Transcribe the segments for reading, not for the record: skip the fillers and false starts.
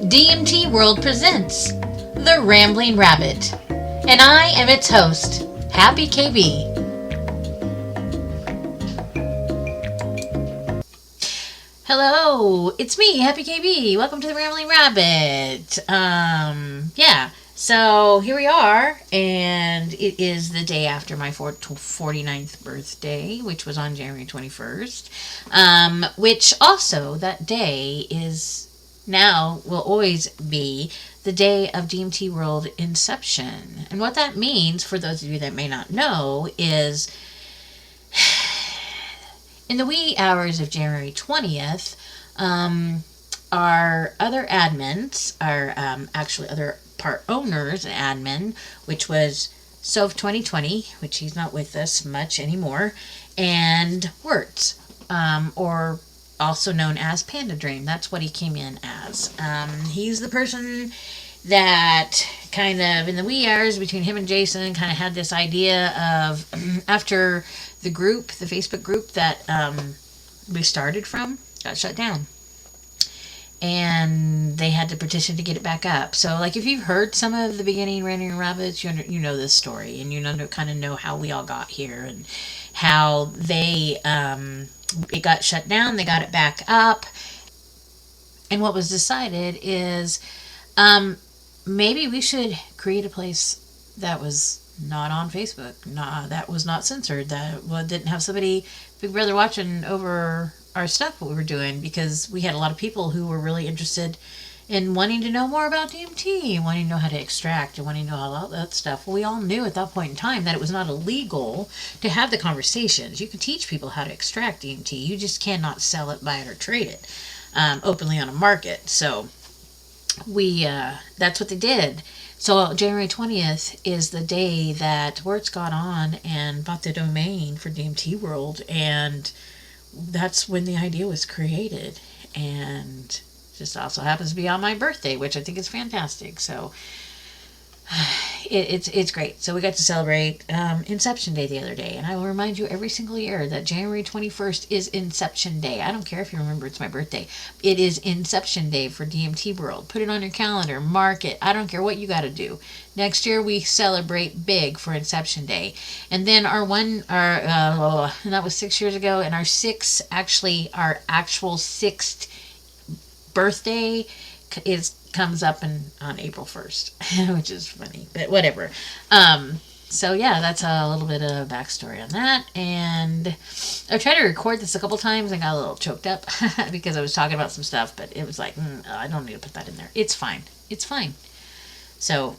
DMT World presents The Rambling Rabbit, and I am its host, Happy KB. Hello, it's me, Happy KB. Welcome to The Rambling Rabbit. So here we are, and it is the day after my 49th birthday, which was on January 21st, which also that day is now will always be the day of DMT World inception. And what that means, for those of you that may not know, is in the wee hours of January 20th, our other admins, our actually other part owners and admin, which was Sov 2020, which he's not with us much anymore, and Wirtz, or also known as Panda Dream. That's what he came in as. He's the person that kind of, in the wee hours between him and Jason, kind of had this idea of, after the group, the Facebook group that we started from, got shut down. And they had to petition to get it back up. So, like, if you've heard some of the beginning Rambling Rabbits, you know this story, and you kind of know how we all got here, and how they it got shut down, they got it back up, and what was decided is maybe we should create a place that was not on Facebook, that was not censored, that didn't have somebody, Big Brother, watching over our stuff, what we were doing, because we had a lot of people who were really interested in wanting to know more about DMT, wanting to know how to extract, and wanting to know all that stuff. Well, we all knew at that point in time that it was not illegal to have the conversations. You can teach people how to extract DMT. You just cannot sell it, buy it, or trade it openly on a market. So we that's what they did. So January 20th is the day that Wirtz got on and bought the domain for DMT World, and that's when the idea was created. And just also happens to be on my birthday, which I think is fantastic. So it's great. So we got to celebrate Inception Day the other day, and I will remind you every single year that January 21st is Inception Day. I don't care if you remember it's my birthday. It is Inception Day for DMT World. Put it on your calendar, mark it. I don't care what you got to do. Next year we celebrate big for Inception Day, and then and that was 6 years ago, and our actual sixth birthday comes up on April 1st, which is funny, but whatever. So yeah, that's a little bit of backstory on that. And I tried to record this a couple times and got a little choked up because I was talking about some stuff, but it was like, I don't need to put that in there. It's fine. So,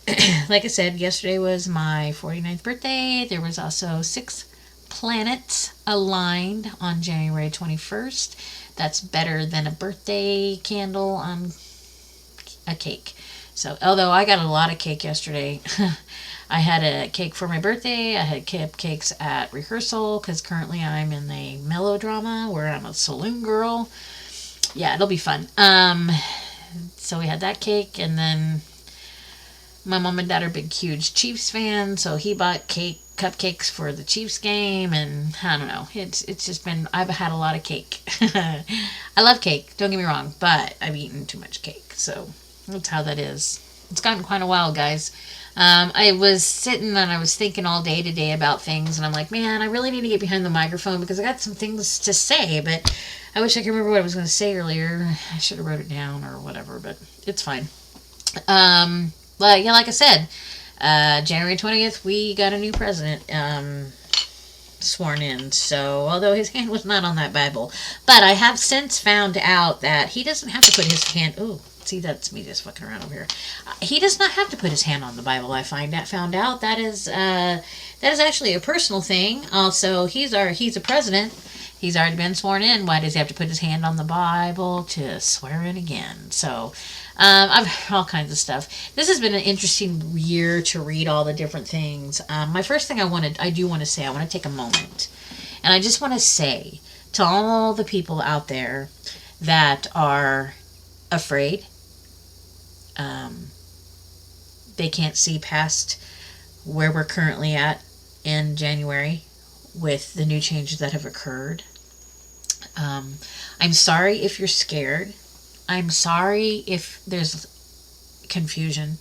like I said, yesterday was my 49th birthday. There was also 6 planets aligned on January 21st. That's better than a birthday candle on a cake. So, although I got a lot of cake yesterday, I had a cake for my birthday. I had cupcakes at rehearsal, because currently I'm in a melodrama where I'm a saloon girl. Yeah, it'll be fun. So we had that cake, and then my mom and dad are big, huge Chiefs fans, so he bought cupcakes for the Chiefs game, and I don't know. It's just been, I've had a lot of cake. I love cake, don't get me wrong, but I've eaten too much cake, so that's how that is. It's gotten quite a while, guys. I was sitting and I was thinking all day today about things, and I'm like, man, I really need to get behind the microphone because I got some things to say, but I wish I could remember what I was going to say earlier. I should have wrote it down or whatever, but it's fine. But yeah, like I said, January 20th, we got a new president sworn in. So, although his hand was not on that Bible, but I have since found out that he doesn't have to put his hand. Oh, see, that's me just fucking around over here. He does not have to put his hand on the Bible. I found out that is actually a personal thing. Also, he's a president. He's already been sworn in. Why does he have to put his hand on the Bible to swear in again? So, I've all kinds of stuff. This has been an interesting year to read all the different things. My first thing I want to take a moment, and I just want to say to all the people out there that are afraid, they can't see past where we're currently at in January with the new changes that have occurred. I'm sorry if you're scared. I'm sorry if there's confusion.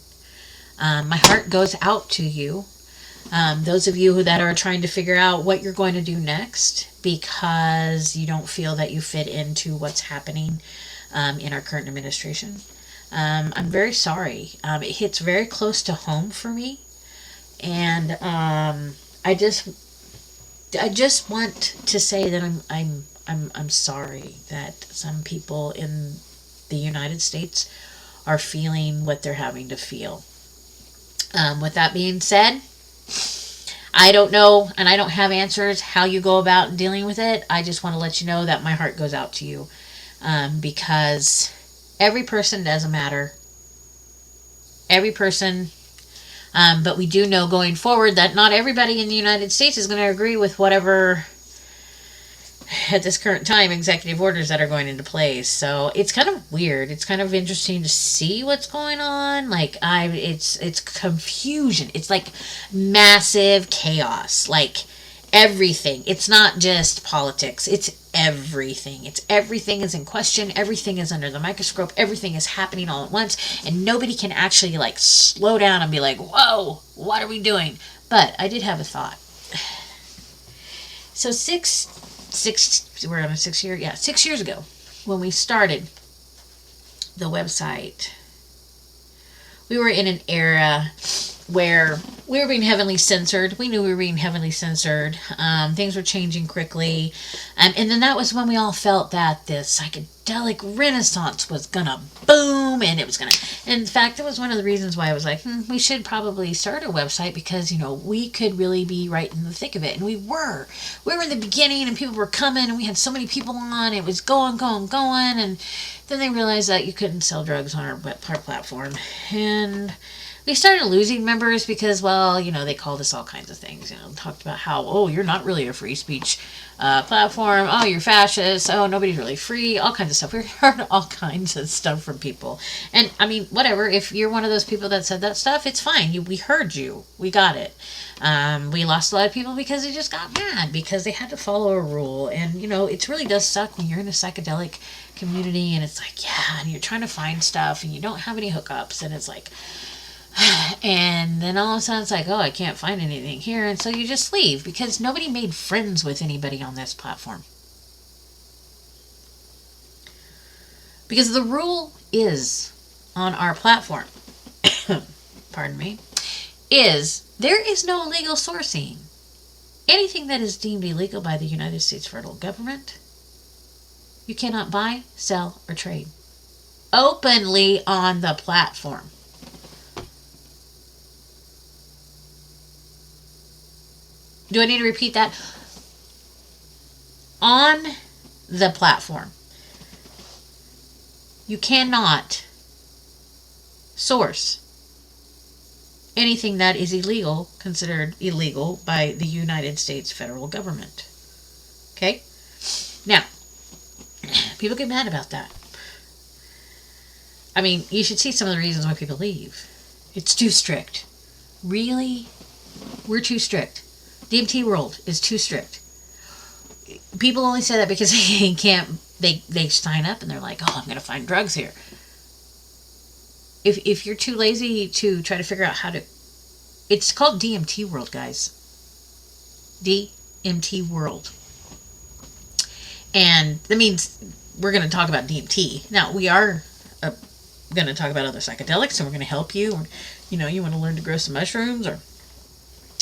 My heart goes out to you. Those of you that are trying to figure out what you're going to do next because you don't feel that you fit into what's happening in our current administration. I'm very sorry. It hits very close to home for me, and I just want to say that I'm sorry that some people in the United States are feeling what they're having to feel. With that being said, I don't know, and I don't have answers how you go about dealing with it. I just want to let you know that my heart goes out to you, because every person doesn't matter. Every person, but we do know going forward that not everybody in the United States is going to agree with whatever, at this current time, executive orders that are going into place. So it's kind of weird. It's kind of interesting to see what's going on. Like it's confusion. It's like massive chaos. Like everything. It's not just politics. It's everything. It's everything is in question. Everything is under the microscope. Everything is happening all at once, and nobody can actually like slow down and be like, "Whoa, what are we doing?" But I did have a thought. So we're on a 6 year, 6 years ago when we started the website, we were in an era where we were being heavily censored. We knew we were being heavily censored. Things were changing quickly. And then that was when we all felt that this psychedelic renaissance was going to boom, and it was going to... In fact, that was one of the reasons why I was like, we should probably start a website, because, we could really be right in the thick of it. And we were. We were in the beginning, and people were coming, and we had so many people on. It was going. And then they realized that you couldn't sell drugs on our platform. And we started losing members because, well, they called us all kinds of things. Talked about how, oh, you're not really a free speech platform. Oh, you're fascist. Oh, nobody's really free. All kinds of stuff. We heard all kinds of stuff from people. And, I mean, whatever. If you're one of those people that said that stuff, it's fine. We heard you. We got it. We lost a lot of people because they just got mad because they had to follow a rule. And, it really does suck when you're in a psychedelic community and it's like, yeah, and you're trying to find stuff and you don't have any hookups, and it's like... And then all of a sudden it's like, oh, I can't find anything here, and so you just leave because nobody made friends with anybody on this platform. Because the rule is on our platform, pardon me, is there is no illegal sourcing. Anything that is deemed illegal by the United States federal government, you cannot buy, sell, or trade openly on the platform. Do I need to repeat that? On the platform, you cannot source anything that is illegal, considered illegal by the United States federal government. Okay? Now, people get mad about that. I mean, you should see some of the reasons why people leave. It's too strict. Really? We're too strict. DMT World is too strict. People only say that because they can't. They sign up and they're like, oh, I'm going to find drugs here. If you're too lazy to try to figure out how to... It's called DMT World, guys. DMT World. And that means we're going to talk about DMT. Now, we are going to talk about other psychedelics, and we're going to help you. Or, you want to learn to grow some mushrooms, or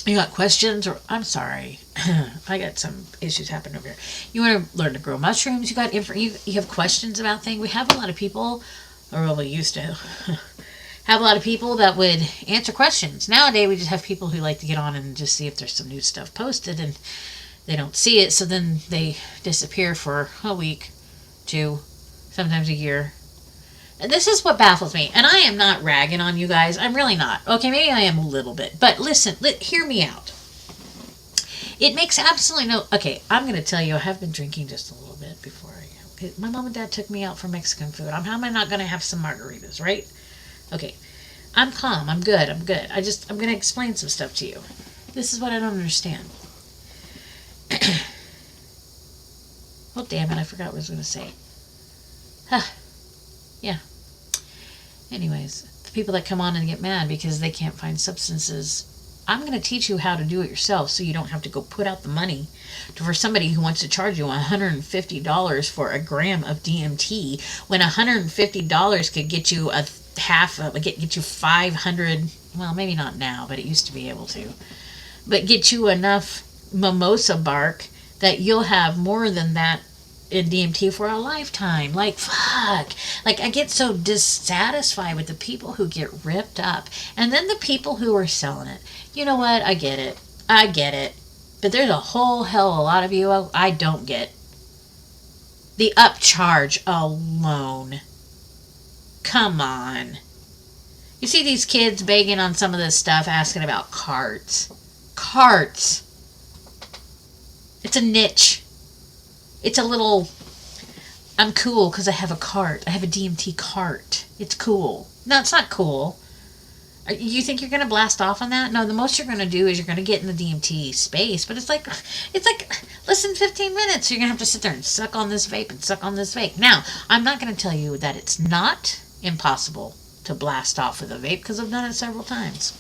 you got questions, or I'm sorry, I got some issues happening over here. You want to learn to grow mushrooms, you have questions about things. We have a lot of people, or well, we used to have a lot of people that would answer questions. Nowadays, we just have people who like to get on and just see if there's some new stuff posted, and they don't see it, so then they disappear for a week, 2, sometimes a year. And this is what baffles me, and I am not ragging on you guys. I'm really not. Okay, maybe I am a little bit, but listen, hear me out. It makes absolutely no... Okay, I'm going to tell you, I have been drinking just a little bit before my mom and dad took me out for Mexican food. How am I not going to have some margaritas, right? Okay, I'm calm. I'm good. I'm going to explain some stuff to you. This is what I don't understand. Oh, damn it, I forgot what I was going to say. Yeah. Anyways, people that come on and get mad because they can't find substances. I'm going to teach you how to do it yourself so you don't have to go put out the money for somebody who wants to charge you $150 for a gram of DMT when $150 could get you a half of, get you 500, well, maybe not now, but it used to be able to, but get you enough mimosa bark that you'll have more than that in DMT for a lifetime. Like, fuck. Like, I get so dissatisfied with the people who get ripped up and then the people who are selling it. You know what? I get it. But there's a whole hell of a lot of you I don't get. The upcharge alone. Come on. You see these kids begging on some of this stuff, asking about carts. Carts. It's a niche. It's a little, I'm cool because I have a cart. I have a DMT cart. It's cool. No, it's not cool. You think you're going to blast off on that? No, the most you're going to do is you're going to get in the DMT space. But it's like, less than 15 minutes. You're going to have to sit there and suck on this vape and suck on this vape. Now, I'm not going to tell you that it's not impossible to blast off with a vape because I've done it several times.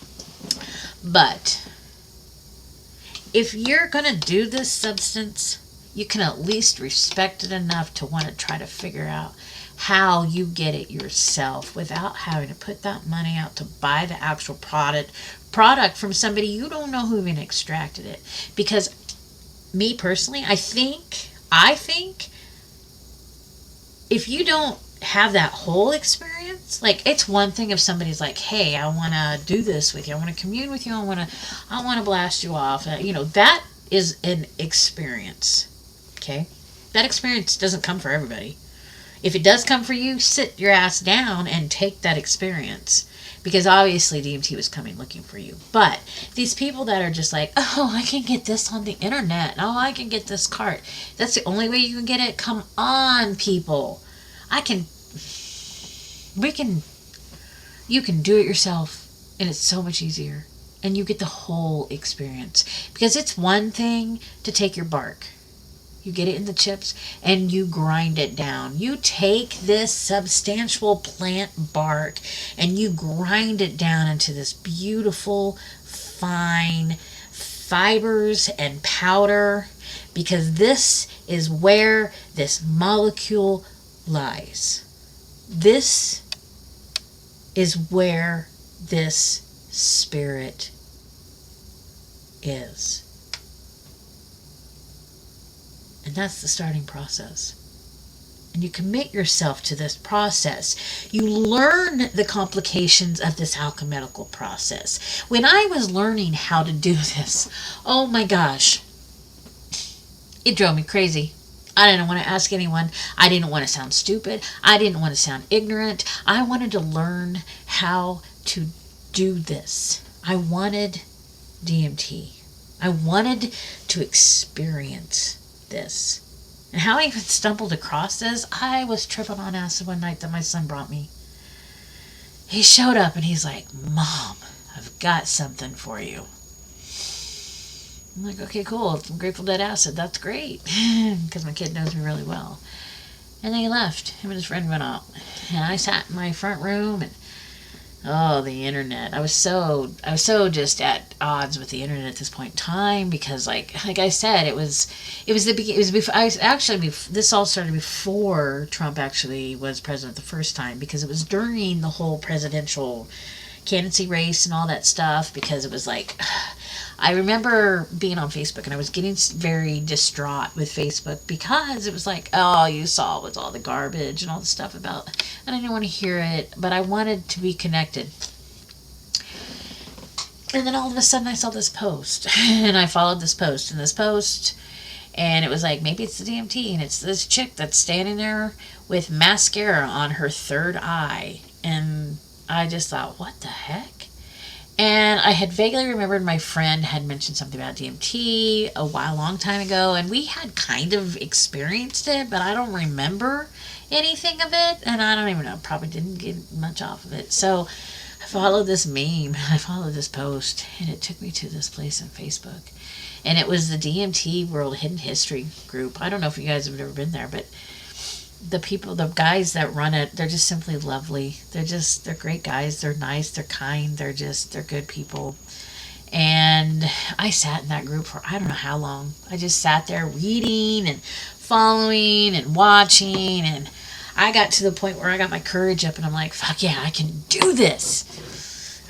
But if you're going to do this substance, you can at least respect it enough to want to try to figure out how you get it yourself without having to put that money out to buy the actual product from somebody you don't know who even extracted it. Because me personally, I think if you don't have that whole experience, like, it's one thing if somebody's like, hey, I want to do this with you, I want to commune with you, I want to blast you off, that is an experience. Okay, that experience doesn't come for everybody. If it does come for you, sit your ass down and take that experience, because obviously DMT was coming looking for you. But these people that are just like, oh, I can get this on the internet, oh, I can get this cart, that's the only way you can get it. Come on, people. You can do it yourself, and it's so much easier, and you get the whole experience. Because it's one thing to take your bark, you get it in the chips, and you grind it down. You take this substantial plant bark, and you grind it down into this beautiful, fine fibers and powder, because this is where this molecule lies. This is where this spirit is. And that's the starting process. And you commit yourself to this process. You learn the complications of this alchemical process. When I was learning how to do this, oh my gosh, it drove me crazy. I didn't want to ask anyone. I didn't want to sound stupid. I didn't want to sound ignorant. I wanted to learn how to do this. I wanted DMT. I wanted to experience this. And how I even stumbled across this, I was tripping on acid one night that my son brought me. He showed up and he's like, Mom, I've got something for you. I'm like, okay, cool. It's Grateful Dead acid. That's great. Because my kid knows me really well. And then he left. Him and his friend went out. And I sat in my front room and, oh, the internet. I was so just at odds with the internet at this point in time, because like I said, this all started before Trump actually was president the first time, because it was during the whole presidential candidacy race and all that stuff, because it was like, I remember being on Facebook and I was getting very distraught with Facebook, because it was like, all you saw was all the garbage and all the stuff about, and I didn't want to hear it, but I wanted to be connected. And then all of a sudden I saw this post and I followed this post, and it was like, maybe it's the DMT, and it's this chick that's standing there with mascara on her third eye. And I just thought, what the heck? And I had vaguely remembered my friend had mentioned something about DMT a long time ago, and we had kind of experienced it, but I don't remember anything of it, and I don't even know, probably didn't get much off of it. So I followed this meme, I followed this post, and it took me to this place on Facebook. And it was the DMT World Hidden History group. I don't know if you guys have ever been there, but the people, the guys that run it, they're just simply lovely. They're great guys. They're nice. They're kind. They're good people. And I sat in that group for I don't know how long. I just sat there reading and following and watching. And I got to the point where I got my courage up and I'm like, fuck yeah, I can do this.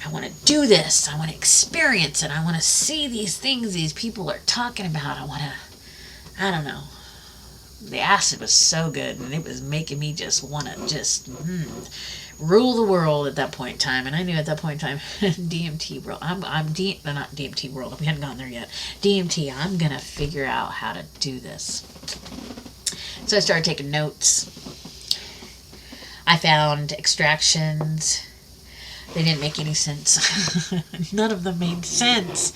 I want to do this. I want to experience it. I want to see these things these people are talking about. I don't know. The acid was so good and it was making me just want to rule the world at that point in time. And I knew at that point in time, DMT world, not DMT world, we hadn't gotten there yet. DMT, I'm going to figure out how to do this. So I started taking notes. I found extractions. They didn't make any sense. None of them made sense.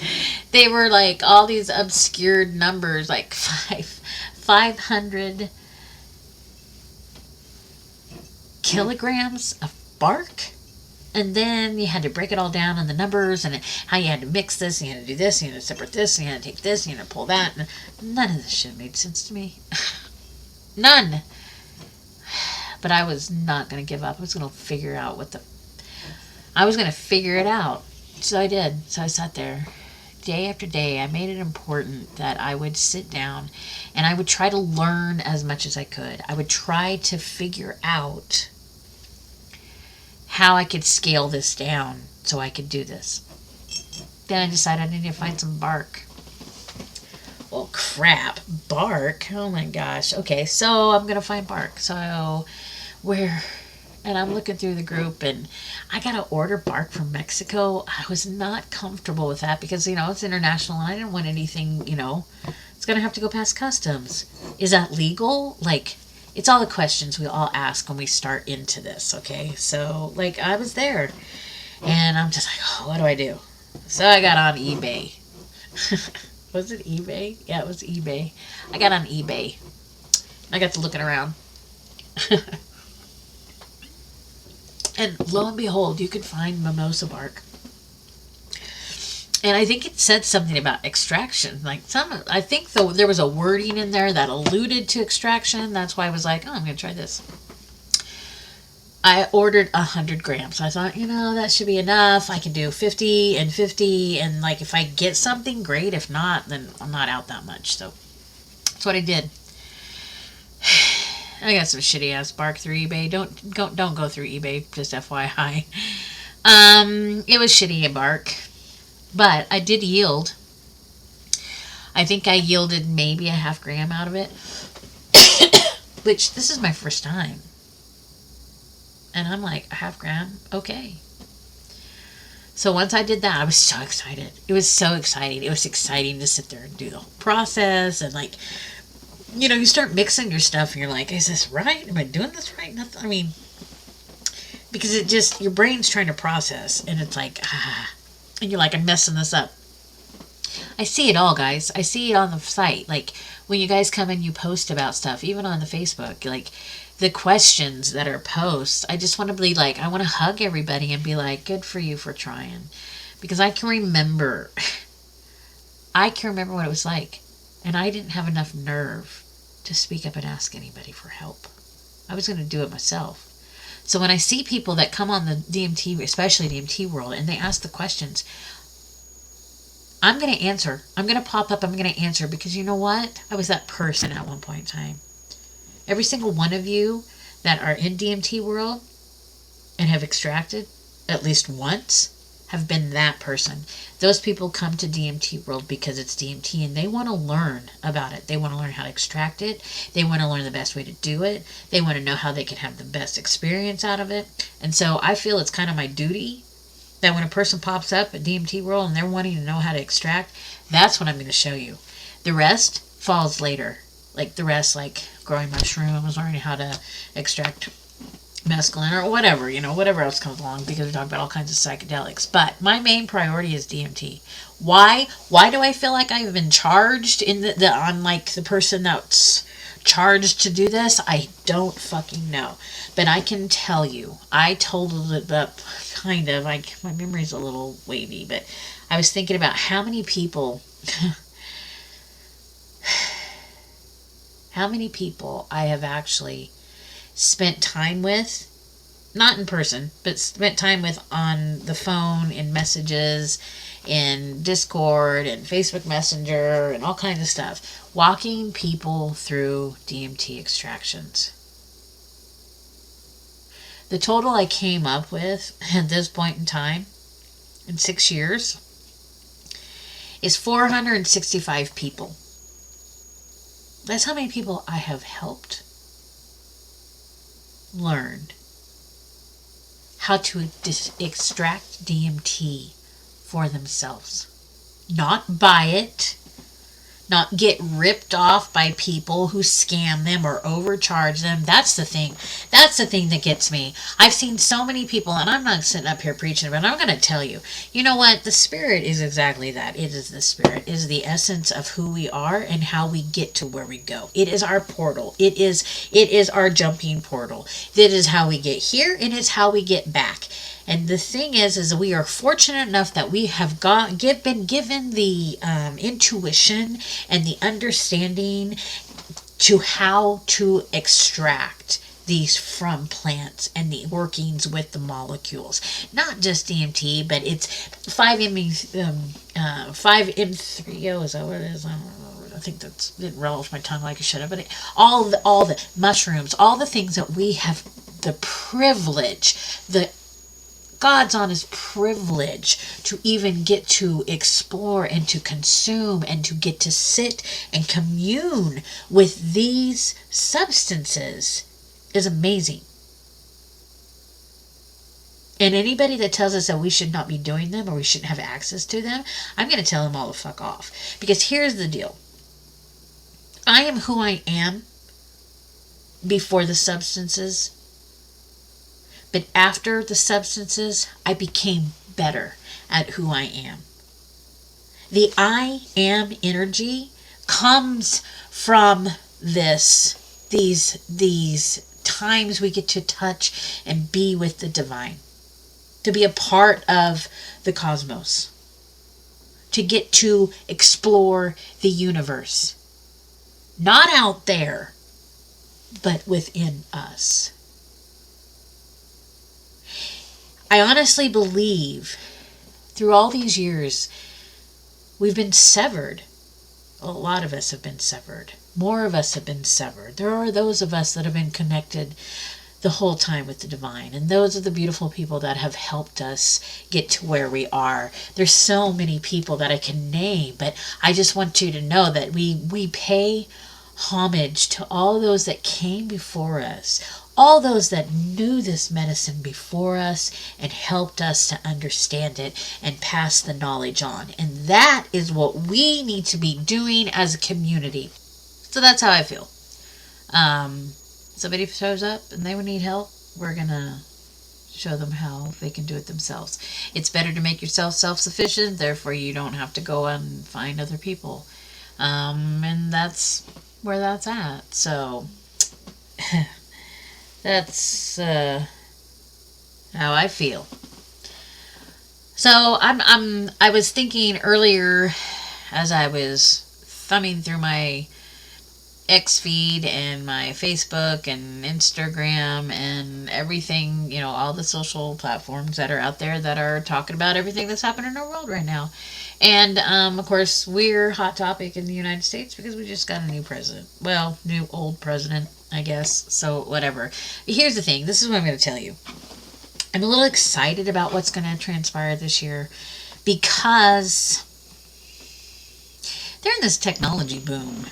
They were like all these obscured numbers, like 500 kilograms of bark. And then you had to break it all down on the numbers and how you had to mix this, and you had to do this, and you had to separate this, and you had to take this, and you had to pull that. And none of this shit made sense to me. None. But I was not going to give up. I was going to figure it out. So I did. So I sat there day after day. I made it important that I would sit down and I would try to learn as much as I could. I would try to figure out how I could scale this down so I could do this. Then I decided I needed to find some bark. Well, crap. Bark? Oh my gosh. Okay, so I'm going to find bark. So and I'm looking through the group and I got to order bark from Mexico. I was not comfortable with that because, it's international and I didn't want anything, it's going to have to go past customs. Is that legal? It's all the questions we all ask when we start into this, okay? So, I was there and I'm just like, oh, what do I do? So I got on eBay. Was it eBay? Yeah, it was eBay. I got on eBay. I got to looking around. And lo and behold, you could find mimosa bark. And I think it said something about extraction. I think there was a wording in there that alluded to extraction. That's why I was like, oh, I'm going to try this. I ordered 100 grams. I thought, that should be enough. I can do 50 and 50. And if I get something, great. If not, then I'm not out that much. So that's what I did. I got some shitty ass bark through eBay. Don't go through eBay, just FYI. It was shitty bark, but I did yield. I think I yielded maybe a half gram out of it, which this is my first time. And I'm like, a half gram? Okay. So once I did that, I was so excited. It was so exciting. It was exciting to sit there and do the whole process and you start mixing your stuff and you're like, is this right? Am I doing this right? Nothing. Because your brain's trying to process and it's like, and you're like, I'm messing this up. I see it all, guys. I see it on the site. When you guys come and you post about stuff, even on the Facebook, the questions that are posts, I just want to be I want to hug everybody and be like, good for you for trying. Because I can remember what it was like. And I didn't have enough nerve to speak up and ask anybody for help. I was going to do it myself. So when I see people that come on the DMT, especially DMT world, and they ask the questions, I'm going to answer. I'm going to pop up. I'm going to answer because you know what? I was that person at one point in time. Every single one of you that are in DMT world and have extracted at least once have been that person. Those people come to DMT world because it's DMT and they want to learn about it. They want to learn how to extract it. They want to learn the best way to do it. They want to know how they can have the best experience out of it. And so I feel it's kind of my duty that when a person pops up at DMT world and they're wanting to know how to extract, that's what I'm going to show you. The rest falls later. The rest, growing mushrooms, learning how to extract mescaline or whatever, whatever else comes along, because we talk about all kinds of psychedelics. But my main priority is DMT. Why do I feel like I've been charged on the person that's charged to do this? I don't fucking know. But I can tell you, I totaled it up kind of, my memory's a little wavy, but I was thinking about how many people I have actually spent time with, not in person, but spent time with on the phone, in messages, in Discord and Facebook Messenger and all kinds of stuff, walking people through DMT extractions. The total I came up with at this point in time, in 6 years, is 465 people. That's how many people I have helped learn how to extract DMT for themselves. Not buy it, not get ripped off by people who scam them or overcharge them. That's the thing. That's the thing that gets me. I've seen so many people, and I'm not sitting up here preaching, but I'm going to tell you, you know what? The Spirit is exactly that. It is the Spirit. It is the essence of who we are and how we get to where we go. It is our portal. It is our jumping portal. It is how we get here, and it's how we get back. And the thing is we are fortunate enough that we have been given the intuition and the understanding to how to extract these from plants and the workings with the molecules. Not just DMT, but it's 5-MeO, is that what it is? I don't know. I think it rolls my tongue like it should have, but all the mushrooms, all the things that we have the privilege, the God's honest privilege to even get to explore and to consume and to get to sit and commune with these substances is amazing. And anybody that tells us that we should not be doing them or we shouldn't have access to them, I'm going to tell them all to fuck off. Because here's the deal. I am who I am before the substances. But after the substances, I became better at who I am. The I am energy comes from these times we get to touch and be with the divine, to be a part of the cosmos, to get to explore the universe. Not out there, but within us. I honestly believe through all these years, we've been severed. A lot of us have been severed. More of us have been severed. There are those of us that have been connected the whole time with the divine. And those are the beautiful people that have helped us get to where we are. There's so many people that I can name, but I just want you to know that we pay homage to all those that came before us. All those that knew this medicine before us and helped us to understand it and pass the knowledge on. And that is what we need to be doing as a community. So that's how I feel. Somebody shows up and they would need help, we're going to show them how they can do it themselves. It's better to make yourself self-sufficient, therefore you don't have to go and find other people. And that's where that's at. So... That's how I feel. So I was thinking earlier as I was thumbing through my X feed and my Facebook and Instagram and everything, you know, all the social platforms that are out there that are talking about everything that's happening in our world right now. And, of course, we're hot topic in the United States because we just got a new president. Well, new old president, I guess. So, whatever. Here's the thing. This is what I'm going to tell you. I'm a little excited about what's going to transpire this year because they're in this technology boom.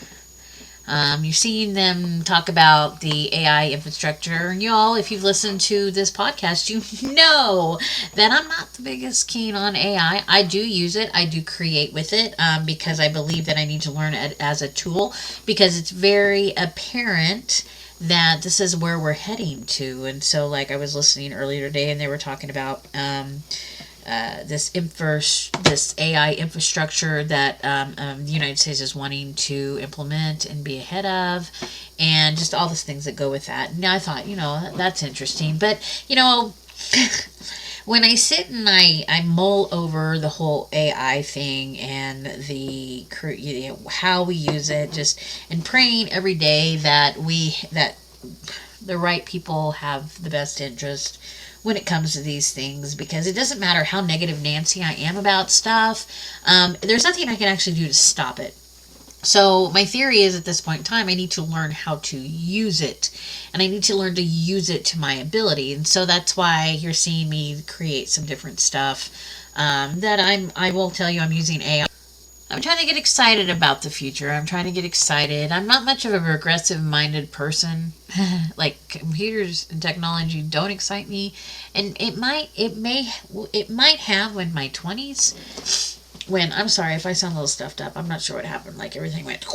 You've seen them talk about the AI infrastructure. And y'all, if you've listened to this podcast, you know that I'm not the biggest keen on AI. I do use it. I do create with it because I believe that I need to learn it as a tool because it's very apparent that this is where we're heading to. And so, like, I was listening earlier today and they were talking about this AI infrastructure that the United States is wanting to implement and be ahead of, and just all the things that go with that. And I thought, you know, that's interesting. But, you know, when I sit and I mull over the whole AI thing and the how we use it, just and praying every day that The right people have the best interest when it comes to these things, because it doesn't matter how negative Nancy I am about stuff. There's nothing I can actually do to stop it. So my theory is, at this point in time, I need to learn how to use it, and I need to learn to use it to my ability. And so that's why you're seeing me create some different stuff that I will tell you I'm using AI. I'm trying to get excited about the future. I'm trying to get excited. I'm not much of a progressive minded person. Like, computers and technology don't excite me. And it might have when my 20s, when, I'm sorry if I sound a little stuffed up. I'm not sure what happened. Like, everything went,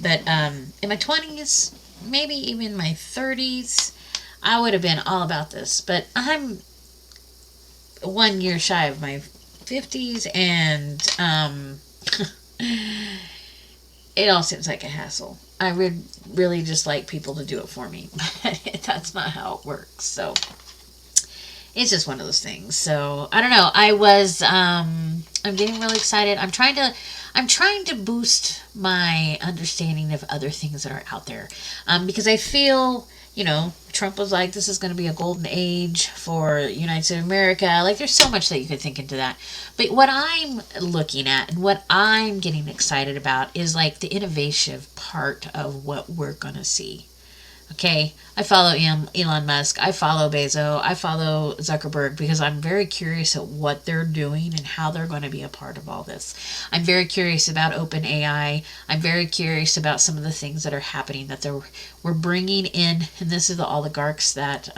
but in my 20s, maybe even my 30s, I would have been all about this. But I'm 1 year shy of my 50s, and it all seems like a hassle. I would really just like people to do it for me, but that's not how it works. So it's just one of those things. So I don't know. I'm getting really excited. I'm trying to boost my understanding of other things that are out there, because I feel, Trump was like, this is going to be a golden age for United States of America. Like, there's so much that you could think into that. But what I'm looking at and what I'm getting excited about is, like, the innovative part of what we're going to see. Okay, I follow Elon Musk, I follow Bezos, I follow Zuckerberg, because I'm very curious at what they're doing and how they're going to be a part of all this. I'm very curious about OpenAI. I'm very curious about some of the things that are happening that we're bringing in, and this is the oligarchs that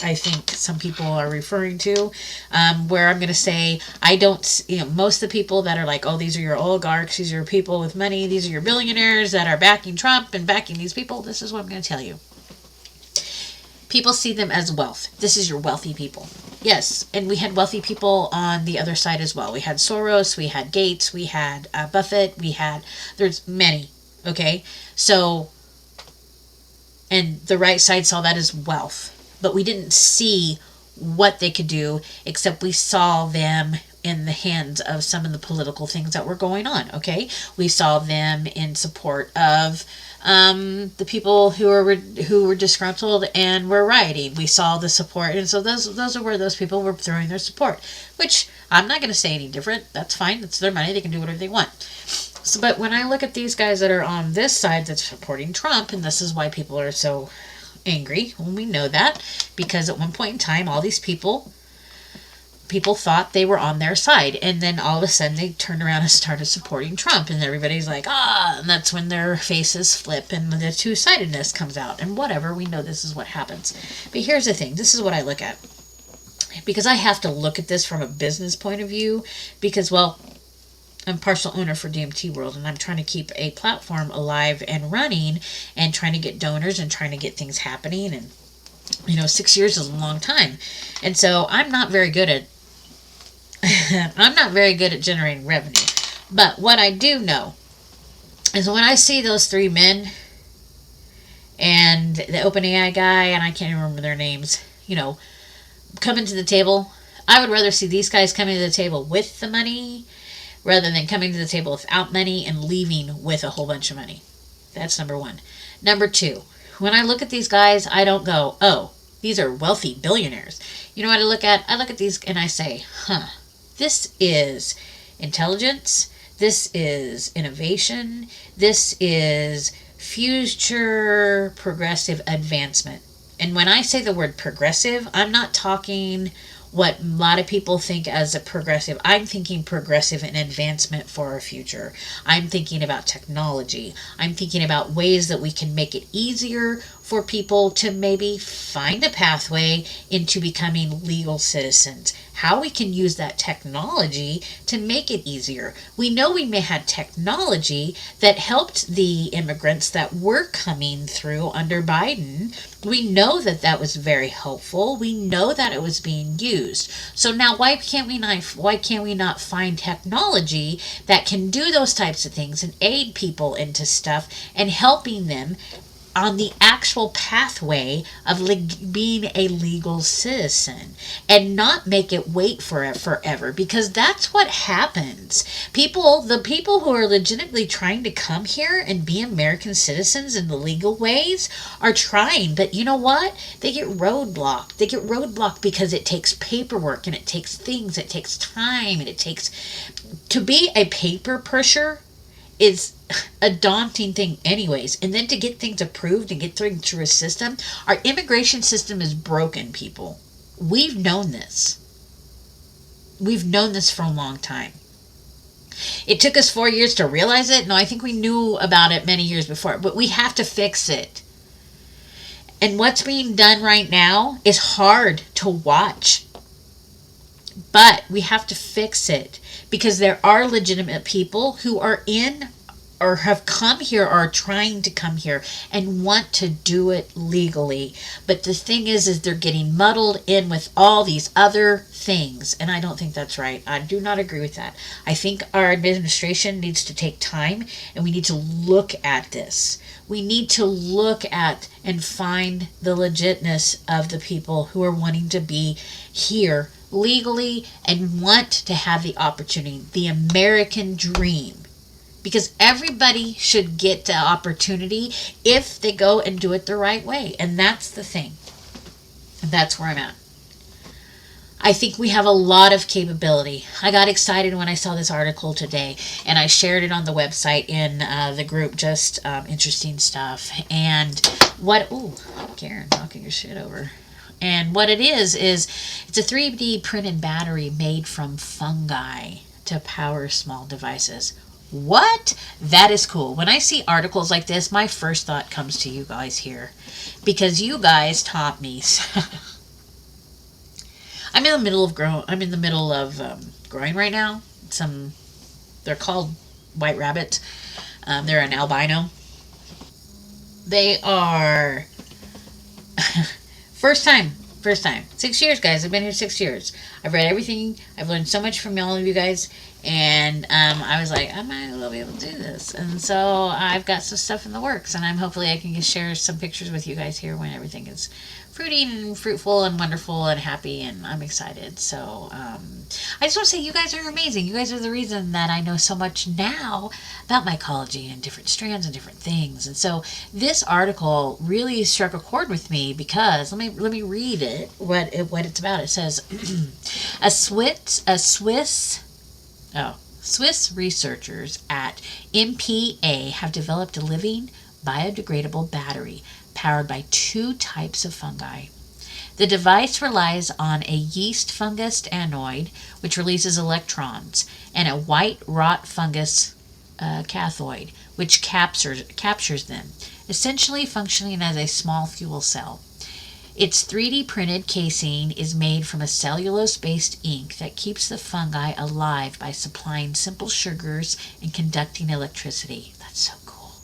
I think some people are referring to, where I'm going to say, I don't, most of the people that are like, oh, these are your oligarchs, these are people with money, these are your billionaires that are backing Trump and backing these people, this is what I'm going to tell you. People see them as wealth. This is your wealthy people. Yes, and we had wealthy people on the other side as well. We had Soros, we had Gates, we had Buffett, there's many, okay? So, and the right side saw that as wealth. But we didn't see what they could do, except we saw them in the hands of some of the political things that were going on, okay? We saw them in support of the people who were disgruntled and were rioting. We saw the support, and so those are where those people were throwing their support, which I'm not going to say any different. That's fine. That's their money. They can do whatever they want. So, but when I look at these guys that are on this side that's supporting Trump, and this is why people are so angry, when we know that, because at one point in time, all these people thought they were on their side, and then all of a sudden they turned around and started supporting Trump, and everybody's like, and that's when their faces flip and the two-sidedness comes out, and whatever, we know this is what happens. But here's the thing, this is what I look at, because I have to look at this from a business point of view, because, well, I'm partial owner for DMT World, and I'm trying to keep a platform alive and running, and trying to get donors and trying to get things happening, and 6 years is a long time, and so I'm not very good at generating revenue. But what I do know is, when I see those three men and the OpenAI guy, and I can't even remember their names, coming to the table, I would rather see these guys coming to the table with the money rather than coming to the table without money and leaving with a whole bunch of money. That's number one. Number two, when I look at these guys, I don't go, oh, these are wealthy billionaires. You know what I look at? I look at these and I say, this is intelligence, this is innovation, this is future progressive advancement. And when I say the word progressive, I'm not talking what a lot of people think as a progressive. I'm thinking progressive and advancement for our future. I'm thinking about technology. I'm thinking about ways that we can make it easier for people to maybe find a pathway into becoming legal citizens. How we can use that technology to make it easier. We know we may have technology that helped the immigrants that were coming through under Biden. We know that that was very helpful. We know that it was being used. So now why can't we not find technology that can do those types of things and aid people into stuff and helping them? on the actual pathway of being a legal citizen, and not make it wait for it forever, because that's what happens. The people who are legitimately trying to come here and be American citizens in the legal ways are trying, but you know what? They get roadblocked. They get roadblocked because it takes paperwork, and it takes things, it takes time, and it takes, to be a paper pusher is a daunting thing anyways. And then to get things approved and get things through a system, our immigration system is broken, people. We've known this. We've known this for a long time. It took us 4 years to realize it. No, I think we knew about it many years before, but we have to fix it. And what's being done right now is hard to watch. But we have to fix it, because there are legitimate people who are in or have come here or are trying to come here and want to do it legally. But the thing is they're getting muddled in with all these other things. And I don't think that's right. I do not agree with that. I think our administration needs to take time, and we need to look at this. We need to look at and find the legitness of the people who are wanting to be here legally and want to have the opportunity, the American dream. Because everybody should get the opportunity if they go and do it the right way. And that's the thing. And that's where I'm at. I think we have a lot of capability. I got excited when I saw this article today, and I shared it on the website in the group, just interesting stuff. And Karen, knocking your shit over. And what it is it's a 3D printed battery made from fungi to power small devices. What? That is cool. When I see articles like this, my first thought comes to you guys here, because you guys taught me. I'm in the middle of growing right now. They're called white rabbits. They're an albino. They are first time. 6 years, guys. I've been here 6 years. I've read everything. I've learned so much from all of you guys. And I was like, I might as well be able to do this. And so I've got some stuff in the works. And hopefully I can just share some pictures with you guys here when everything is fruity and fruitful and wonderful and happy. And I'm excited. So I just want to say you guys are amazing. You guys are the reason that I know so much now about mycology and different strands and different things. And so this article really struck a chord with me, because let me read it, what it's about. It says Swiss researchers at MPA have developed a living biodegradable battery powered by 2 types of fungi. The device relies on a yeast fungus anode, which releases electrons, and a white rot fungus cathode, which captures them, essentially functioning as a small fuel cell. Its 3D printed casing is made from a cellulose-based ink that keeps the fungi alive by supplying simple sugars and conducting electricity. That's so cool.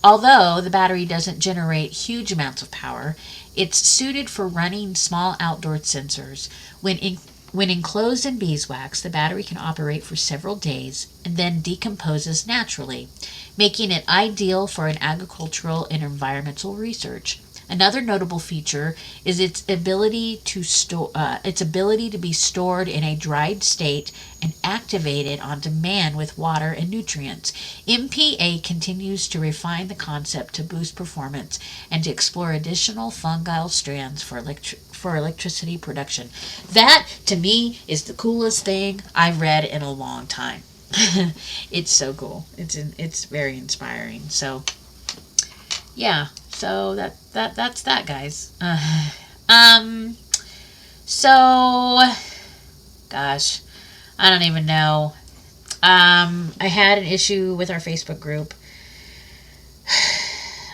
Although the battery doesn't generate huge amounts of power, it's suited for running small outdoor sensors. When enclosed in beeswax, the battery can operate for several days and then decomposes naturally, making it ideal for an agricultural and environmental research. Another notable feature is its ability to be stored in a dried state and activated on demand with water and nutrients. MPA continues to refine the concept to boost performance and to explore additional fungal strands for electricity production. That, to me, is the coolest thing I've read in a long time. It's so cool. It's very inspiring. So, yeah. So that's that, guys. So, gosh, I don't even know. I had an issue with our Facebook group.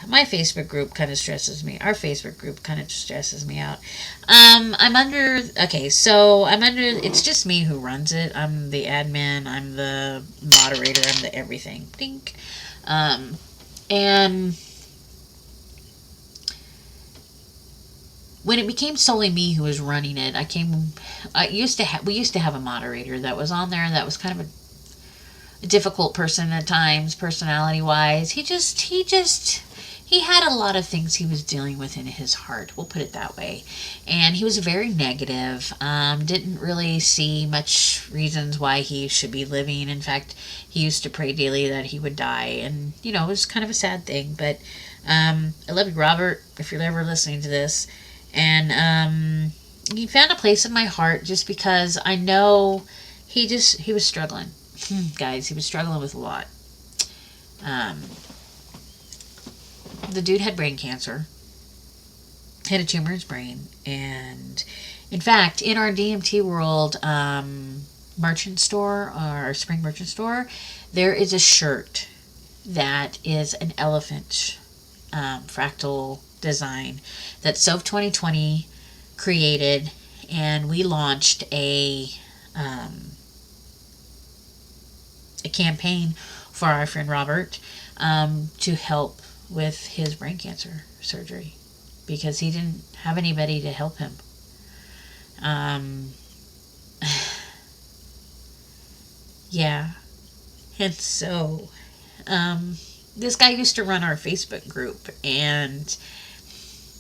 My Facebook group kind of stresses me. Our Facebook group kind of stresses me out. It's just me who runs it. I'm the admin. I'm the moderator. I'm the everything. Dink. And when it became solely me who was running it, we used to have a moderator that was on there that was kind of a difficult person at times, personality wise. He just he had a lot of things he was dealing with in his heart, we'll put it that way. And he was very negative, didn't really see much reasons why he should be living. In fact, he used to pray daily that he would die. And, you know, it was kind of a sad thing. But I love you, Robert, if you're ever listening to this. And he found a place in my heart just because I know he was struggling. Guys, he was struggling with a lot. The dude had brain cancer, had a tumor in his brain, and in fact, in our DMT World merchant store, our spring merchant store, there is a shirt that is an elephant fractal design that Soph 2020 created, and we launched a campaign for our friend Robert to help with his brain cancer surgery because he didn't have anybody to help him. Yeah. And so this guy used to run our Facebook group, and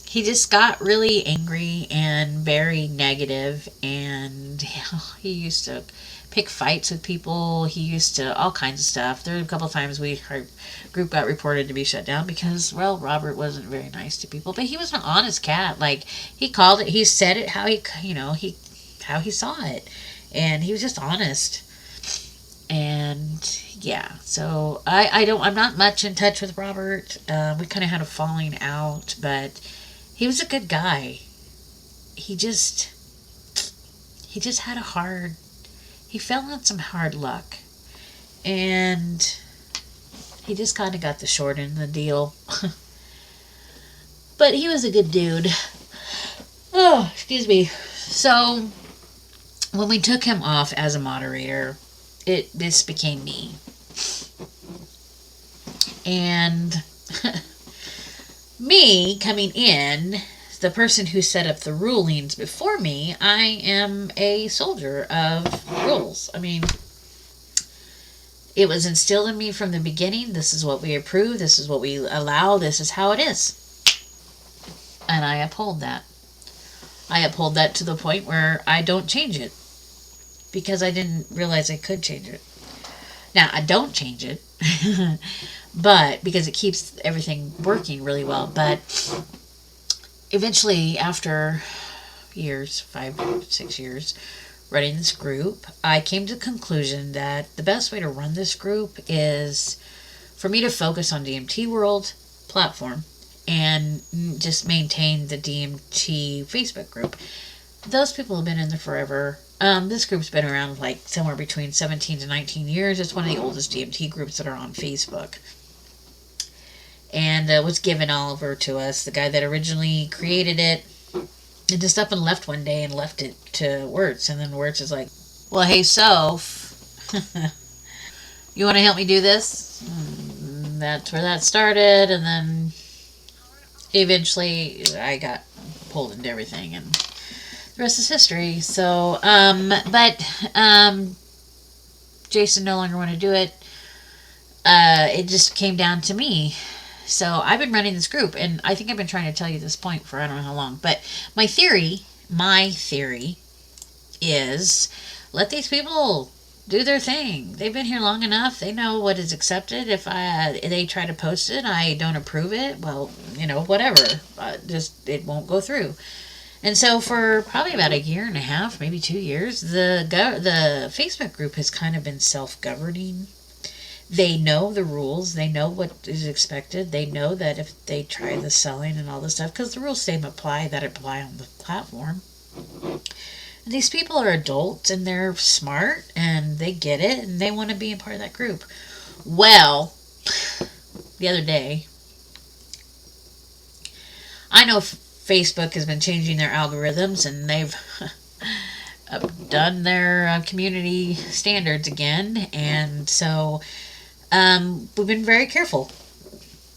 he just got really angry and very negative, and he used to pick fights with people. He used to all kinds of stuff. There were a couple of times our group got reported to be shut down because, well, Robert wasn't very nice to people, but he was an honest cat. Like, he called it, he said it how how he saw it, and he was just honest. And yeah, so I'm not much in touch with Robert. We kind of had a falling out, but he was a good guy. He just had he fell on some hard luck, and he just kind of got the short end of the deal. But he was a good dude. Oh, excuse me. So when we took him off as a moderator, this became me. And me coming in, the person who set up the rulings before me, I am a soldier of rules. I mean, it was instilled in me from the beginning. This is what we approve. This is what we allow. This is how it is. And I uphold that. I uphold that to the point where I don't change it because I didn't realize I could change it. Now, I don't change it, but because it keeps everything working really well. But eventually, after years, 5, 6 years, running this group, I came to the conclusion that the best way to run this group is for me to focus on DMT World platform and just maintain the DMT Facebook group. Those people have been in there forever. This group's been around like somewhere between 17 to 19 years. It's one of the oldest DMT groups that are on Facebook. And was given over to us. The guy that originally created it, and just up and left one day and left it to Wirtz. And then Wirtz is like, well, hey, Soph, you want to help me do this? And that's where that started. And then eventually I got pulled into everything, and the rest is history. So, Jason no longer wanted to do it. It just came down to me. So I've been running this group, and I think I've been trying to tell you this point for I don't know how long. But my theory is let these people do their thing. They've been here long enough. They know what is accepted. If they try to post it, I don't approve it. Well, whatever. Just it won't go through. And so for probably about a year and a half, maybe 2 years, the Facebook group has kind of been self-governing. They know the rules. They know what is expected. They know that if they try the selling and all this stuff, because the rules same apply that apply on the platform. And these people are adults, and they're smart, and they get it, and they want to be a part of that group. Well, the other day, I know Facebook has been changing their algorithms, and they've done their community standards again, and so we've been very careful.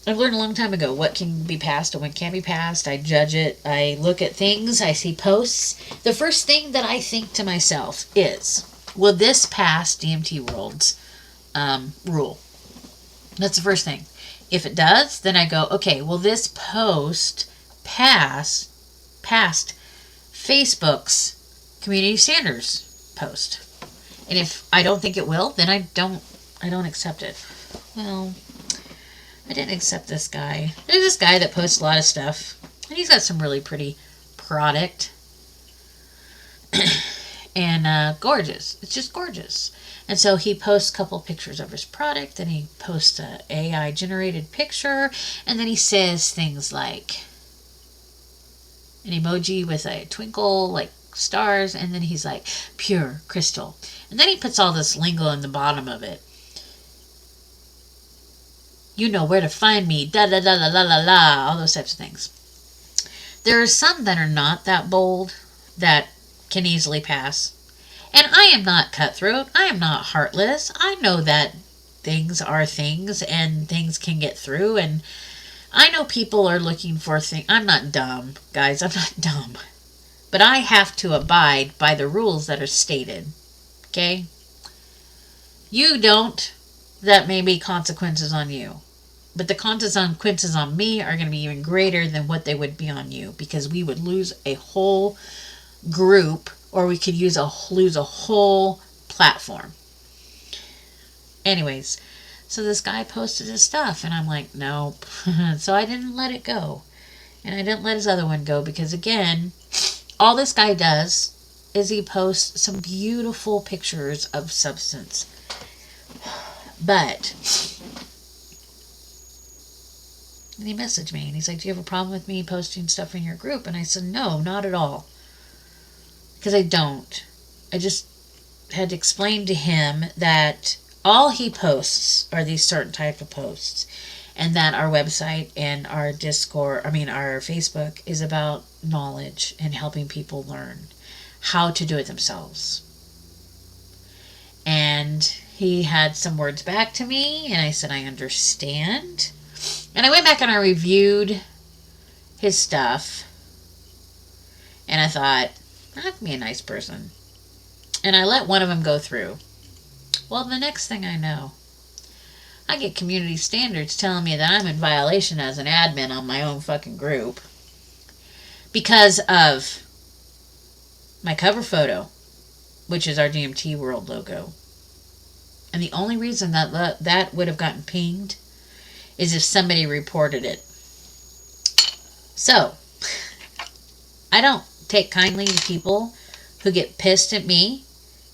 I've learned a long time ago what can be passed and what can't be passed. I judge it. I look at things. I see posts. The first thing that I think to myself is, will this pass DMT World's rule? That's the first thing. If it does, then I go, okay, will this post past Facebook's community standards post? And if I don't think it will, then I don't accept it. Well, I didn't accept this guy. There's this guy that posts a lot of stuff, and he's got some really pretty product. And gorgeous. It's just gorgeous. And so he posts a couple of pictures of his product, then he posts a AI generated picture, and then he says things like an emoji with a twinkle, like stars, and then he's like, pure crystal. And then he puts all this lingo in the bottom of it. You know where to find me, da da da la la la la, all those types of things. There are some that are not that bold, that can easily pass. And I am not cutthroat. I am not heartless. I know that things are things and things can get through. And I know people are looking for things. I'm not dumb, guys. I'm not dumb. But I have to abide by the rules that are stated. Okay? You don't. That may be consequences on you. But the consequences on me are going to be even greater than what they would be on you. Because we would lose a whole group, or we could lose a whole platform. Anyways, so this guy posted his stuff, and I'm like, nope. So I didn't let it go. And I didn't let his other one go, because again, all this guy does is he posts some beautiful pictures of substance. But, and he messaged me, and he's like, do you have a problem with me posting stuff in your group? And I said, no, not at all. Because I don't. I just had to explain to him that all he posts are these certain type of posts. And that our website and our Discord, our Facebook is about knowledge and helping people learn how to do it themselves. And he had some words back to me, and I said, I understand. And I went back and I reviewed his stuff. And I thought, I can be a nice person. And I let one of them go through. Well, the next thing I know, I get community standards telling me that I'm in violation as an admin on my own fucking group because of my cover photo, which is our DMT World logo. And the only reason that would have gotten pinged is if somebody reported it. So, I don't take kindly to people who get pissed at me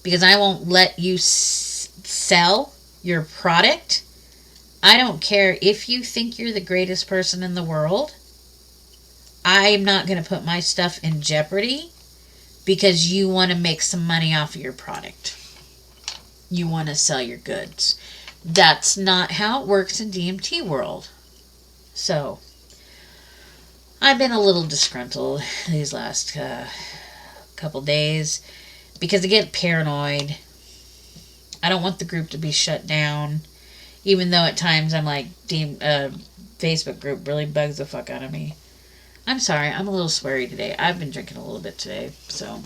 because I won't let you sell your product. I don't care if you think you're the greatest person in the world. I'm not going to put my stuff in jeopardy because you want to make some money off of your product. You want to sell your goods. That's not how it works in DMT world. So, I've been a little disgruntled these last couple days because I get paranoid. I don't want the group to be shut down, even though at times I'm like, Facebook group really bugs the fuck out of me. I'm sorry, I'm a little sweary today. I've been drinking a little bit today, so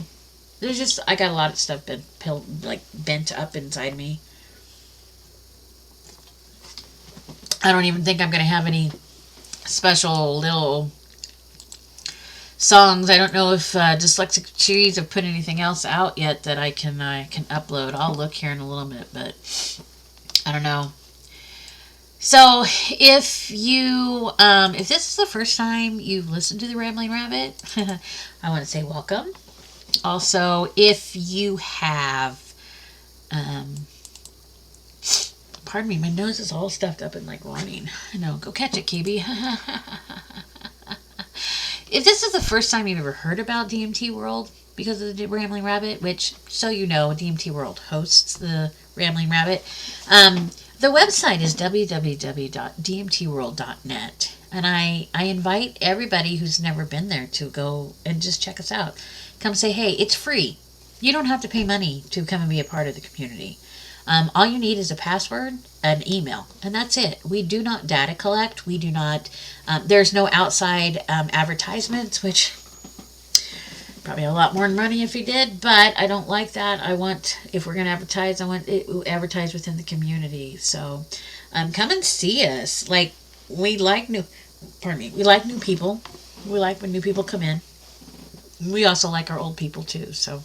I got a lot of stuff bent up inside me. I don't even think I'm going to have any special little songs. I don't know if Dyslexic Cheese have put anything else out yet that I can upload. I'll look here in a little bit, but I don't know. So if this is the first time you've listened to the Rambling Rabbit, I want to say welcome. Also, if you have, pardon me, my nose is all stuffed up and like running. I know, go catch it, KB. If this is the first time you've ever heard about DMT World because of the Rambling Rabbit, which, so you know, DMT World hosts the Rambling Rabbit, the website is www.dmtworld.net. And I invite everybody who's never been there to go and just check us out. Come say, hey, it's free. You don't have to pay money to come and be a part of the community. All you need is a password, an email, and that's it. We do not data collect. We do not, there's no outside advertisements, which probably a lot more money if you did, but I don't like that. I want, if we're going to advertise, I want it advertised within the community. So come and see us. Like, we like new, we like new people. We like when new people come in. We also like our old people too. So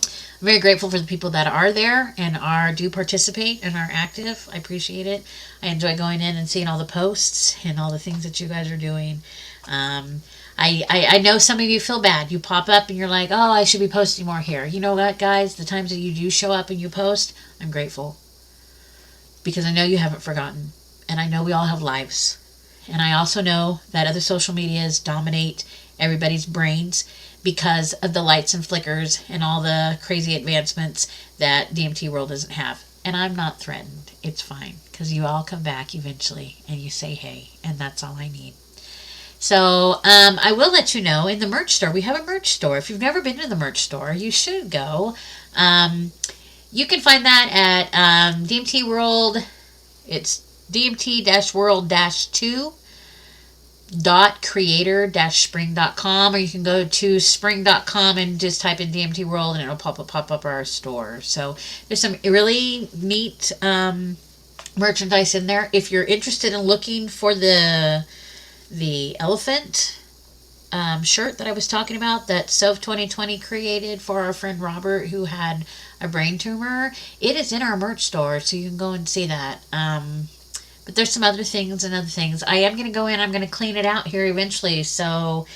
I'm very grateful for the people that are there and do participate and are active. I appreciate it. I enjoy going in and seeing all the posts and all the things that you guys are doing. I know some of you feel bad. You pop up and you're like, oh, I should be posting more here. You know what, guys? The times that you do show up and you post, I'm grateful. Because I know you haven't forgotten. And I know we all have lives. And I also know that other social medias dominate everybody's brains because of the lights and flickers and all the crazy advancements that DMT World doesn't have. And I'm not threatened. It's fine. Because you all come back eventually and you say hey. And that's all I need. So I will let you know in the merch store. We have a merch store. If you've never been to the merch store, you should go. You can find that at DMT World. It's DMT-World-2 .creator-spring.com, or you can go to spring.com and just type in DMT World and it'll pop up our store. So there's some really neat merchandise in there. If you're interested in looking for the elephant shirt that I was talking about that Sov 2020 created for our friend Robert who had a brain tumor, it is in our merch store, so you can go and see that. But there's some other things and other things. I am going to go in. I'm going to clean it out here eventually. So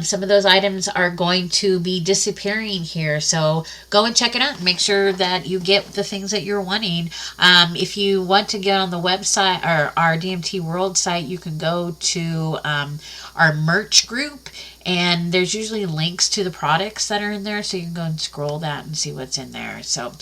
some of those items are going to be disappearing here. So go and check it out and make sure that you get the things that you're wanting. If you want to get on the website or our DMT World site, you can go to our merch group. And there's usually links to the products that are in there, so you can go and scroll that and see what's in there. So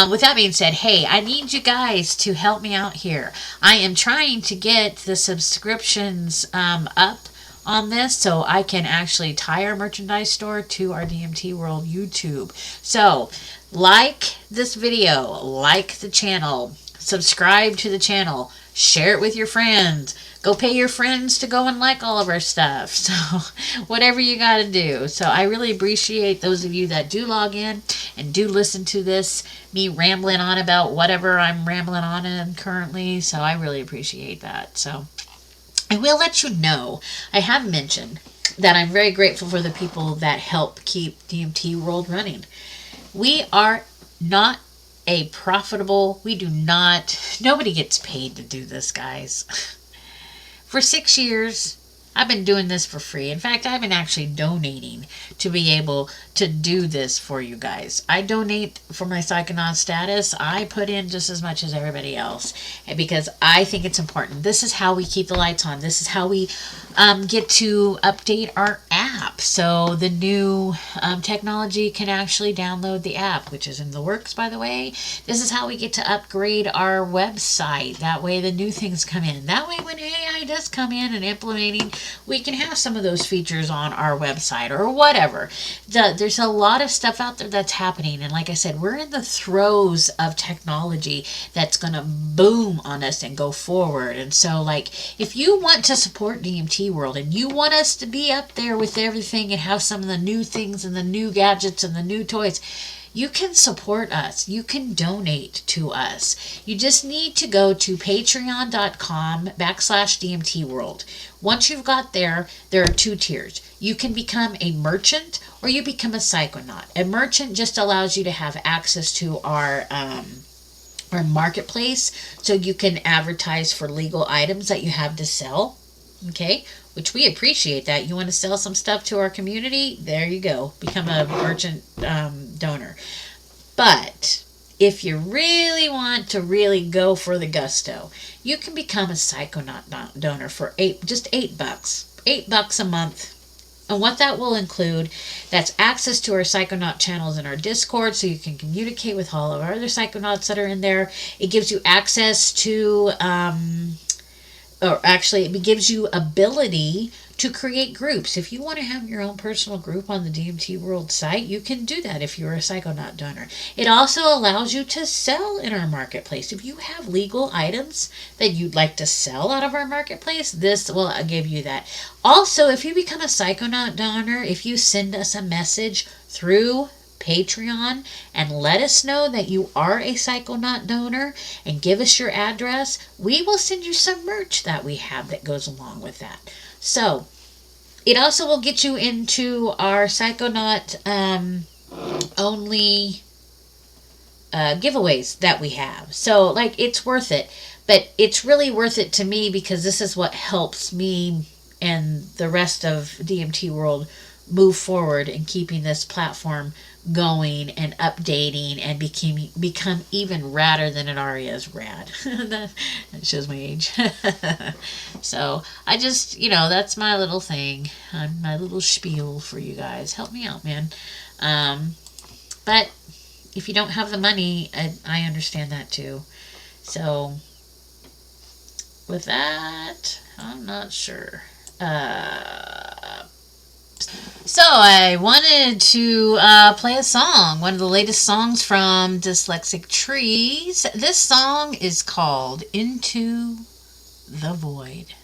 with that being said, hey, I need you guys to help me out here. I am trying to get the subscriptions up on this so I can actually tie our merchandise store to our DMT World YouTube. So like this video, like the channel, subscribe to the channel, share it with your friends. Go pay your friends to go and like all of our stuff. So whatever you got to do. So I really appreciate those of you that do log in and do listen to this, me rambling on about whatever I'm rambling on in currently. So I really appreciate that. So I will let you know, I have mentioned that I'm very grateful for the people that help keep DMT World running. We are not a profitable, nobody gets paid to do this, guys. For 6 years, I've been doing this for free. In fact, I've been actually donating to be able to do this for you guys. I donate for my Psychonaut status. I put in just as much as everybody else because I think it's important. This is how we keep the lights on. This is how we get to update our app. So the new technology can actually download the app, which is in the works, by the way. This is how we get to upgrade our website. That way the new things come in. That way when AI does come in and implementing, we can have some of those features on our website or whatever. There's a lot of stuff out there that's happening. And like I said, we're in the throes of technology that's going to boom on us and go forward. And so like, if you want to support DMT World and you want us to be up there with everything and have some of the new things and the new gadgets and the new toys, you can support us. You can donate to us. You just need to go to patreon.com/DMT World. Once you've got there are 2 tiers. You can become a merchant or you become a psychonaut. A merchant just allows you to have access to our marketplace so you can advertise for legal items that you have to sell. Okay, which we appreciate that. You want to sell some stuff to our community? There you go. Become a merchant donor. But if you really want to really go for the gusto, you can become a Psychonaut donor for just $8. $8 a month. And what that will include, that's access to our Psychonaut channels in our Discord, so you can communicate with all of our other Psychonauts that are in there. It gives you access to it gives you ability to create groups. If you want to have your own personal group on the DMT World site, you can do that if you're a Psychonaut donor. It also allows you to sell in our marketplace. If you have legal items that you'd like to sell out of our marketplace, this will give you that. Also, if you become a Psychonaut donor, if you send us a message through Patreon and let us know that you are a Psychonaut donor and give us your address, we will send you some merch that we have that goes along with that. So, it also will get you into our Psychonaut only giveaways that we have. So, like, it's worth it. But it's really worth it to me because this is what helps me and the rest of DMT World move forward in keeping this platform going and updating and become even radder than it already is rad. That shows my age. So I just, that's my little thing. My little spiel for you guys. Help me out, man. But if you don't have the money, I understand that too. So with that, I'm not sure. So I wanted to play a song, one of the latest songs from Dyslexic Trees. This song is called Into the Void.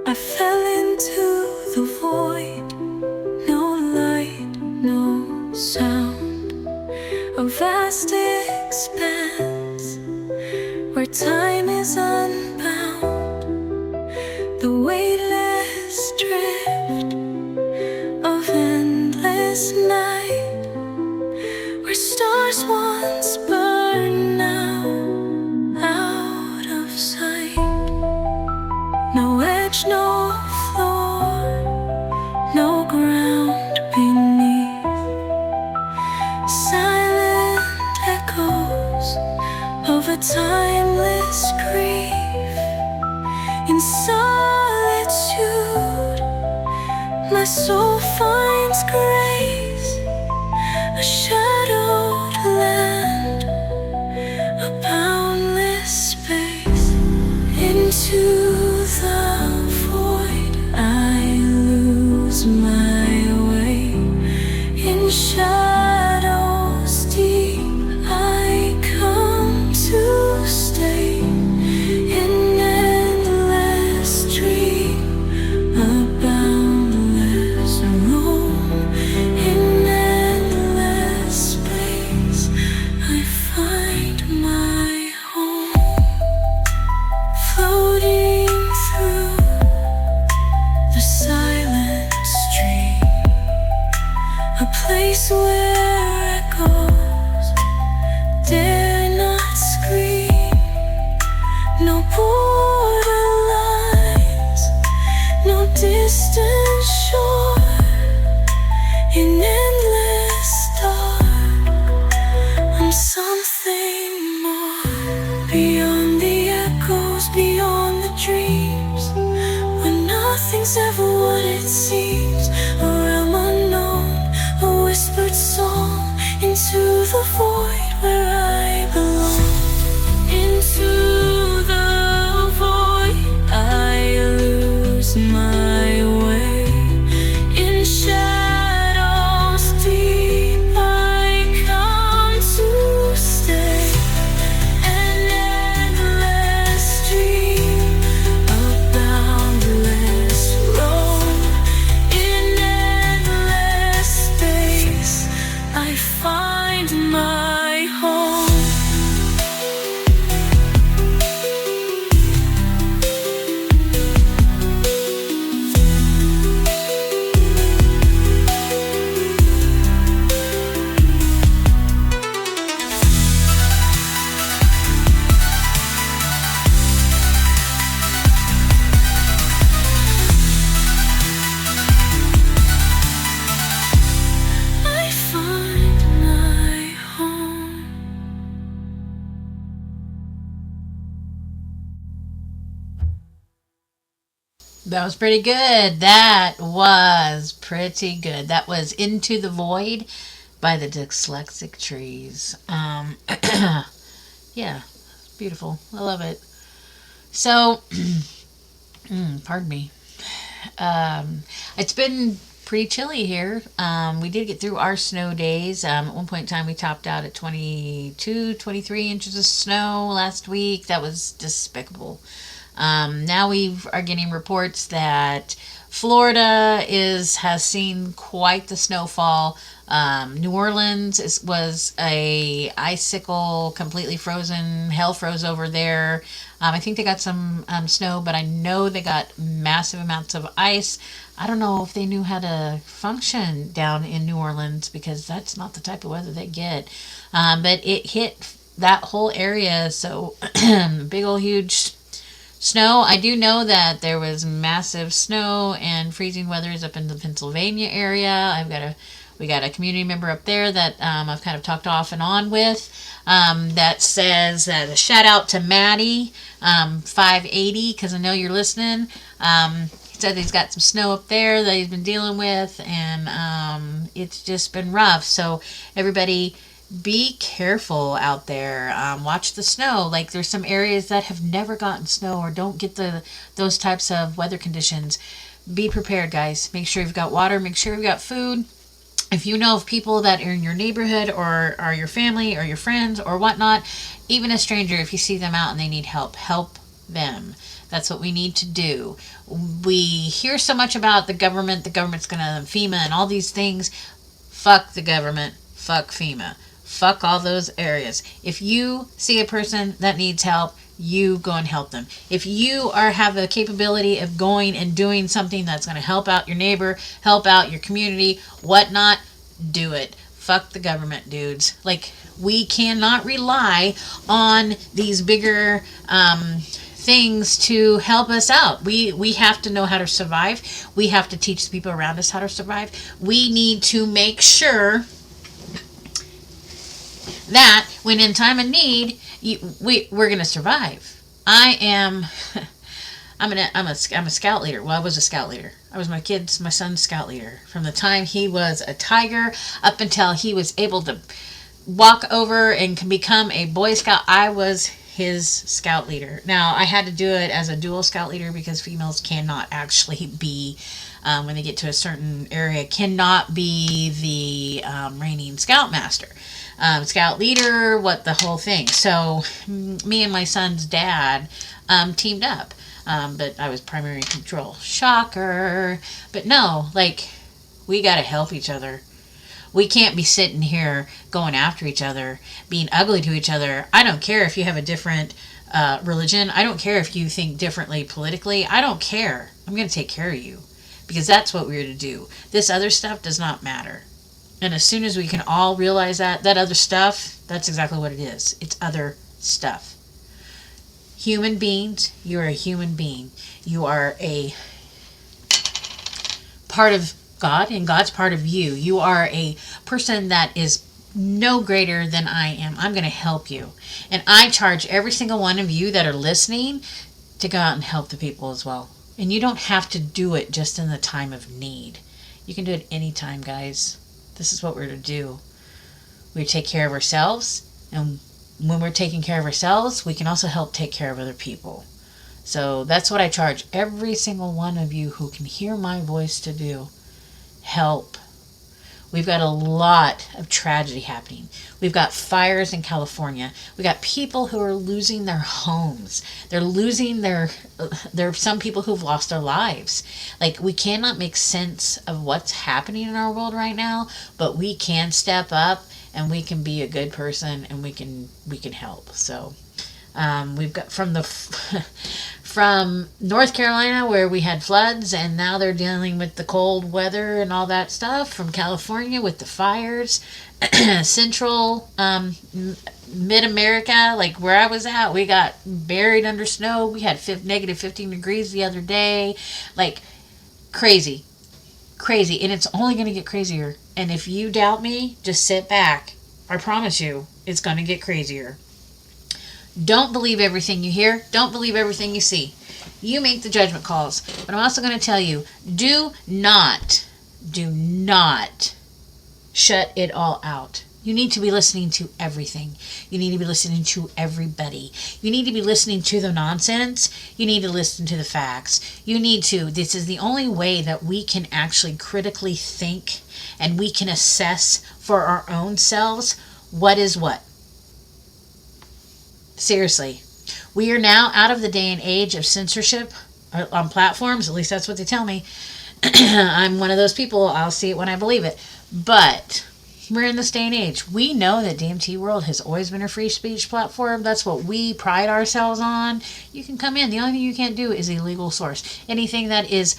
I fell into the void, no light, no sound, a vast expanse where time is unbound, the weightless drift of endless night, where stars once burned now out of sight. No edge, no floor, no ground beneath, silent echoes of a timeless grief. In solitude, my soul finds grace, a shadowed land, a boundless space. Into the void I lose my way, in shadows deep I come to stay, in endless dream, a boundless roam, in endless space I find my home, floating through the silent stream, a place where echoes dare not scream. No borderlines, no distant shore, in endless dark, I'm something more, beyond the echoes, beyond the dreams, where nothing's ever what it seems, a realm unknown, a whispered song, into the void where I belong. Into the void I lose my way, in shadows deep I come to stay, an endless dream, a boundless road, in endless space I find my home. I find my home. That was pretty good. That was pretty good. That was Into the Void by the Dyslexic Trees. Yeah, it's beautiful. I love it. So, pardon me. It's been pretty chilly here. We did get through our snow days. At one point in time, we topped out at 22, 23 inches of snow last week. That was despicable. Now we are getting reports that Florida has seen quite the snowfall. New Orleans was a icicle, completely frozen. Hell froze over there. I think they got some snow, but I know they got massive amounts of ice. I don't know if they knew how to function down in New Orleans because that's not the type of weather they get. But it hit that whole area, so big old huge snow. I do know that there was massive snow and freezing weathers up in the Pennsylvania area. We got a community member up there that I've kind of talked off and on with that says that a shout out to Maddie 580 because I know you're listening. He said he's got some snow up there that he's been dealing with, and it's just been rough. So everybody, be careful out there. Watch the snow. Like, there's some areas that have never gotten snow or don't get those types of weather conditions. Be prepared, guys. Make sure you've got water. Make sure you've got food. If you know of people that are in your neighborhood or are your family or your friends or whatnot, even a stranger, if you see them out and they need help, help them. That's what we need to do. We hear so much about the government's going to FEMA and all these things. Fuck the government. Fuck FEMA. Fuck all those areas. If you see a person that needs help, you go and help them. If you have the capability of going and doing something that's going to help out your neighbor, help out your community, whatnot, do it. Fuck the government, dudes. Like, we cannot rely on these bigger things to help us out. We have to know how to survive. We have to teach the people around us how to survive. We need to make sure that when in time of need, we're gonna survive. I'm a scout leader. Well, I was a scout leader. I was my son's scout leader from the time he was a tiger up until he was able to walk over and can become a Boy Scout. I was his scout leader. Now, I had to do it as a dual scout leader because females cannot actually be, when they get to a certain area, cannot be the reigning scoutmaster. Scout leader, what the whole thing. So me and my son's dad teamed up, but I was primary control. Shocker. But no, like, we gotta help each other. We can't be sitting here going after each other, being ugly to each other. I don't care if you have a different religion. I don't care if you think differently politically. I don't care. I'm going to take care of you because that's what we're to do. This other stuff does not matter. And as soon as we can all realize that other stuff, that's exactly what it is. It's other stuff. Human beings, you're a human being. You are a part of God, and God's part of you. You are a person that is no greater than I am. I'm going to help you. And I charge every single one of you that are listening to go out and help the people as well. And you don't have to do it just in the time of need. You can do it anytime, guys. This is what we're to do. We take care of ourselves, and when we're taking care of ourselves, we can also help take care of other people. So that's what I charge every single one of you who can hear my voice to do. Help. We've got a lot of tragedy happening. We've got fires in California. We got people who are losing their homes. They're losing there are some people who've lost their lives. Like, we cannot make sense of what's happening in our world right now, but we can step up and we can be a good person and we can help. So we've got from North Carolina, where we had floods, and now they're dealing with the cold weather and all that stuff. From California with the fires, central mid-America, like where I was at, we got buried under snow. We had negative 15 degrees the other day. Like, crazy, and it's only going to get crazier. And if you doubt me, just sit back. I promise you, it's going to get crazier. Don't believe everything you hear. Don't believe everything you see. You make the judgment calls. But I'm also going to tell you, do not shut it all out. You need to be listening to everything. You need to be listening to everybody. You need to be listening to the nonsense. You need to listen to the facts. This is the only way that we can actually critically think and we can assess for our own selves what is what. Seriously, We are now out of the day and age of censorship on platforms. At least that's what they tell me. I'm one of those people. I'll see it when I believe it. But we're in this day and age. We know that DMT World has always been a free speech platform. That's what we pride ourselves on. You can come in. The only thing you can't do is illegal source. Anything that is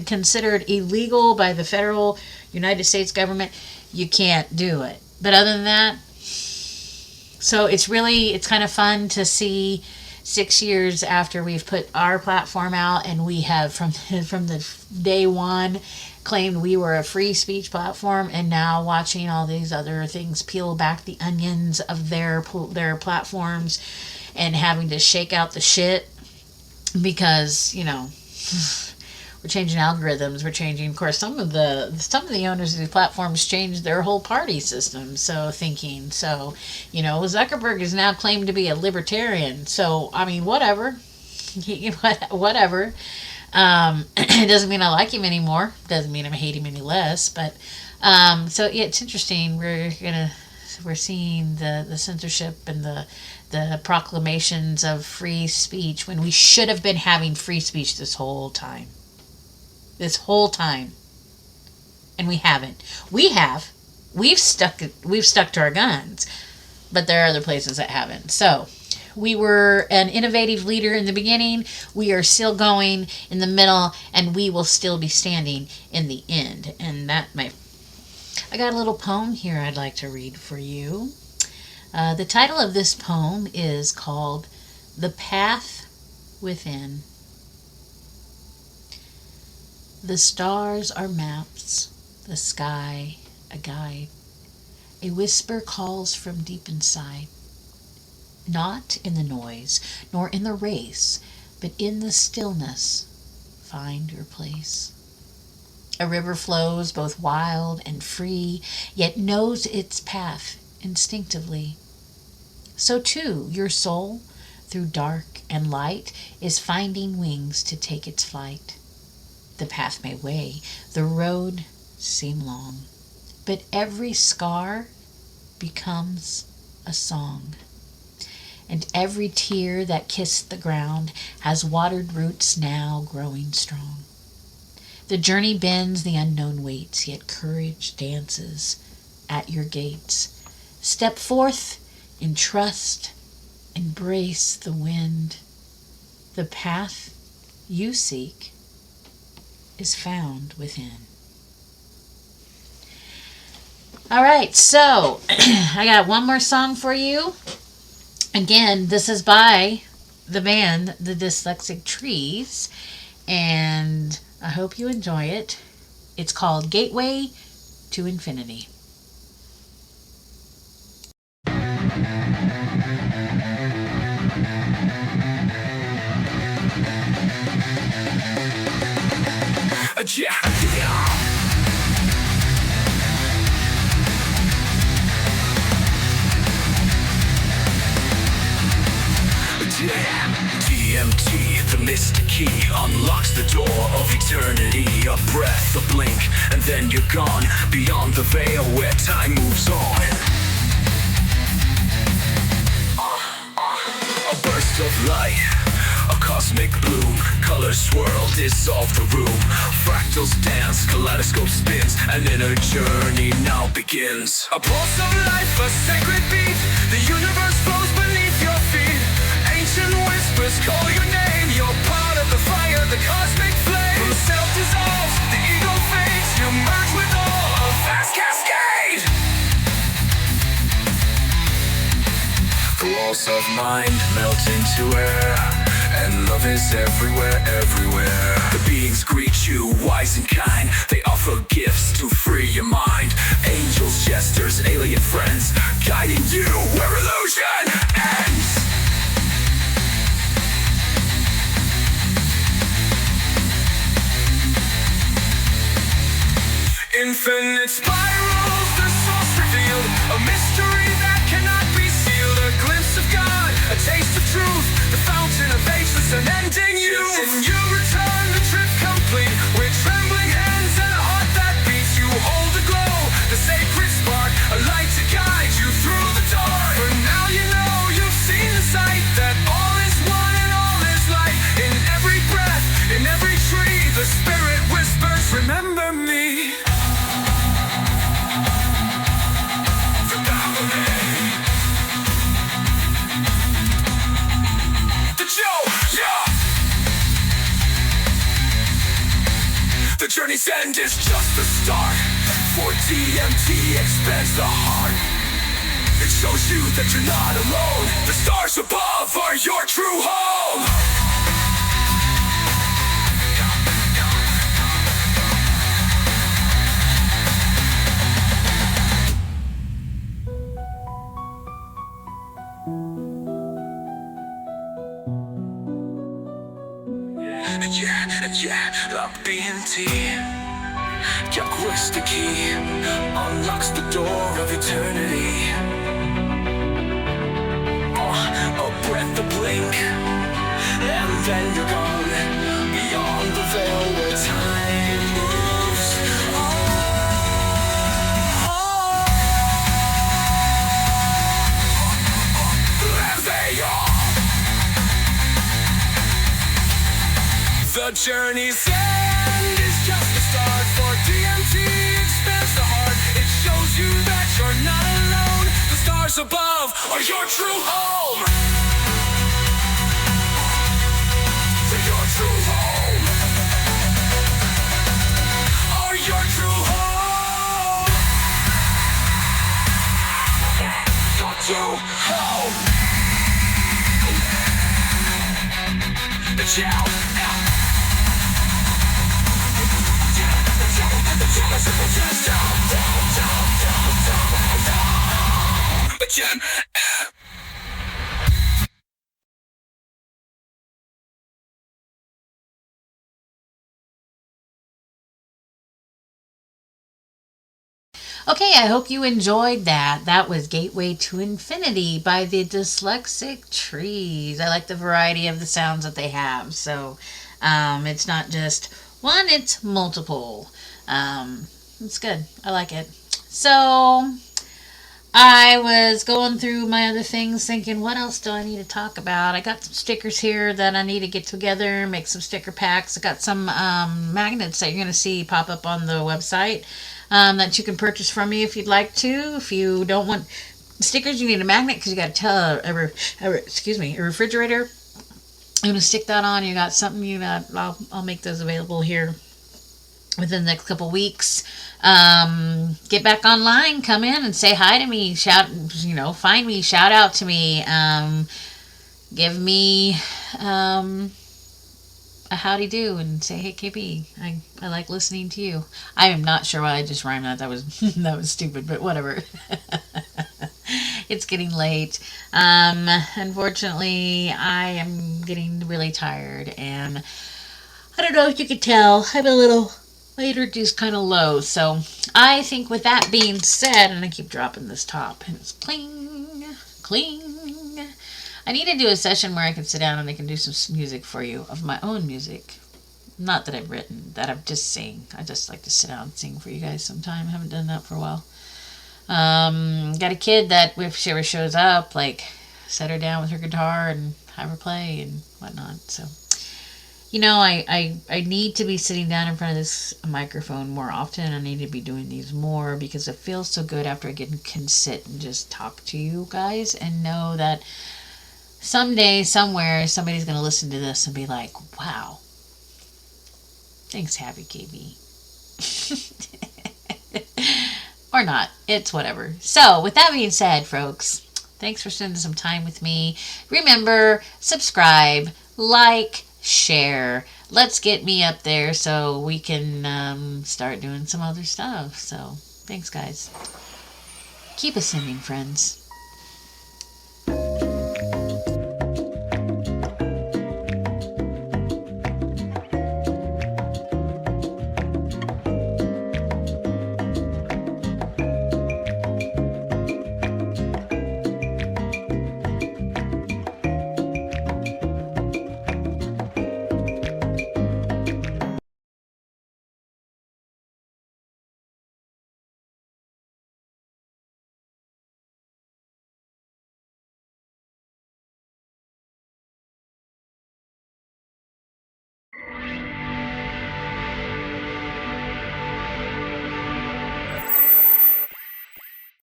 considered illegal by the federal United States government, you can't do it. But other than that, so it's kind of fun to see 6 years after we've put our platform out, and we have from the day one claimed we were a free speech platform, and now watching all these other things peel back the onions of their platforms and having to shake out the shit because we're changing algorithms. We're changing, of course, some of the owners of these platforms changed their whole party system. So Zuckerberg is now claimed to be a libertarian. So I mean, whatever. It doesn't mean I like him anymore. Doesn't mean I hate him any less. But it's interesting. We're seeing the censorship and the proclamations of free speech when we should have been having free speech this whole time. And we haven't. We've stuck to our guns, but there are other places that haven't. So we were an innovative leader in the beginning. We are still going in the middle, and we will still be standing in the end. And I got a little poem here I'd like to read for you. The title of this poem is called "The Path Within." The stars are maps, the sky a guide. A whisper calls from deep inside. Not in the noise, nor in the race, but in the stillness, find your place. A river flows both wild and free, yet knows its path instinctively. So too, your soul, through dark and light, is finding wings to take its flight. The path may weigh, the road seem long, but every scar becomes a song. And every tear that kissed the ground has watered roots now growing strong. The journey bends, the unknown waits, yet courage dances at your gates. Step forth in trust, embrace the wind. The path you seek is found within. All right, so I got one more song for you. Again, this is by the band The Dyslexic Trees, and I hope you enjoy it. It's called Gateway to Infinity. DMT, the mystic key, unlocks the door of eternity. A breath, a blink, and then you're gone, beyond the veil where time moves on. A burst of light, a cosmic bloom, colors swirl, dissolve the room. Fractals dance, kaleidoscope spins, an inner journey now begins. A pulse of life, a sacred beat, the universe flows beneath your feet. Ancient whispers call your name, you're part of the fire, the cosmic flame. The self dissolves, the ego fades, you merge with all, a fast cascade. The walls of mind melt into air, and love is everywhere, everywhere. The beings greet you, wise and kind. They offer gifts to free your mind. Angels, jesters, alien friends, guiding you where illusion ends. Infinite spirals, the source revealed, a mystery that cannot be sealed. A glimpse of God, a taste of truth, the fountain of ageless unending youth. And you return, the trip complete, with trembling hands and a heart that beats. You hold the glow, the sacred spark, a light to guide you through the dark. For now you know, you've seen the sight, that all is journey's end is just the start. For DMT expands the heart. It shows you that you're not alone. The stars above are your true home. Yeah, like BNT. Jack West the key, unlocks the door of eternity. A breath, a blink, and then you're gone. Beyond the veil where time moves There they are. The journey's end is just the start. For DMT expands the heart. It shows you that you're not alone. The stars above are your true home. To your true home. Are your true home. Your true home. Okay, I hope you enjoyed that. That was Gateway to Infinity by the Dyslexic Trees. I like the variety of the sounds that they have. So it's not just one, it's multiple. It's good. I like it. So I was going through my other things thinking, what else do I need to talk about? I got some stickers here that I need to get together, make some sticker packs. I got some magnets that you're going to see pop up on the website that you can purchase from me if you'd like to. If you don't want stickers, you need a magnet because you got to tell a refrigerator. I'm going to stick that on. You got something I'll make those available here within the next couple weeks. Get back online, come in and say hi to me, find me, shout out to me, give me a howdy do and say, hey KB, I like listening to you. I am not sure why I just rhymed that. That was that was stupid, but whatever. It's getting late. Unfortunately, I am getting really tired, and I don't know if you could tell, I'm a little, my energy's kind of low. So I think with that being said, and I keep dropping this top, and it's cling, cling. I need to do a session where I can sit down and I can do some music for you, of my own music. Not that I've written, that I've just sing. I just like to sit down and sing for you guys sometime. I haven't done that for a while. Got a kid that if she ever shows up, like, set her down with her guitar and have her play and whatnot. So, I need to be sitting down in front of this microphone more often. I need to be doing these more because it feels so good after I can sit and just talk to you guys and know that someday, somewhere, somebody's going to listen to this and be like, wow, thanks, Happy KB. Or not. It's whatever. So, with that being said, folks, thanks for spending some time with me. Remember, subscribe, like, share. Let's get me up there so we can start doing some other stuff. So, thanks, guys. Keep ascending, friends.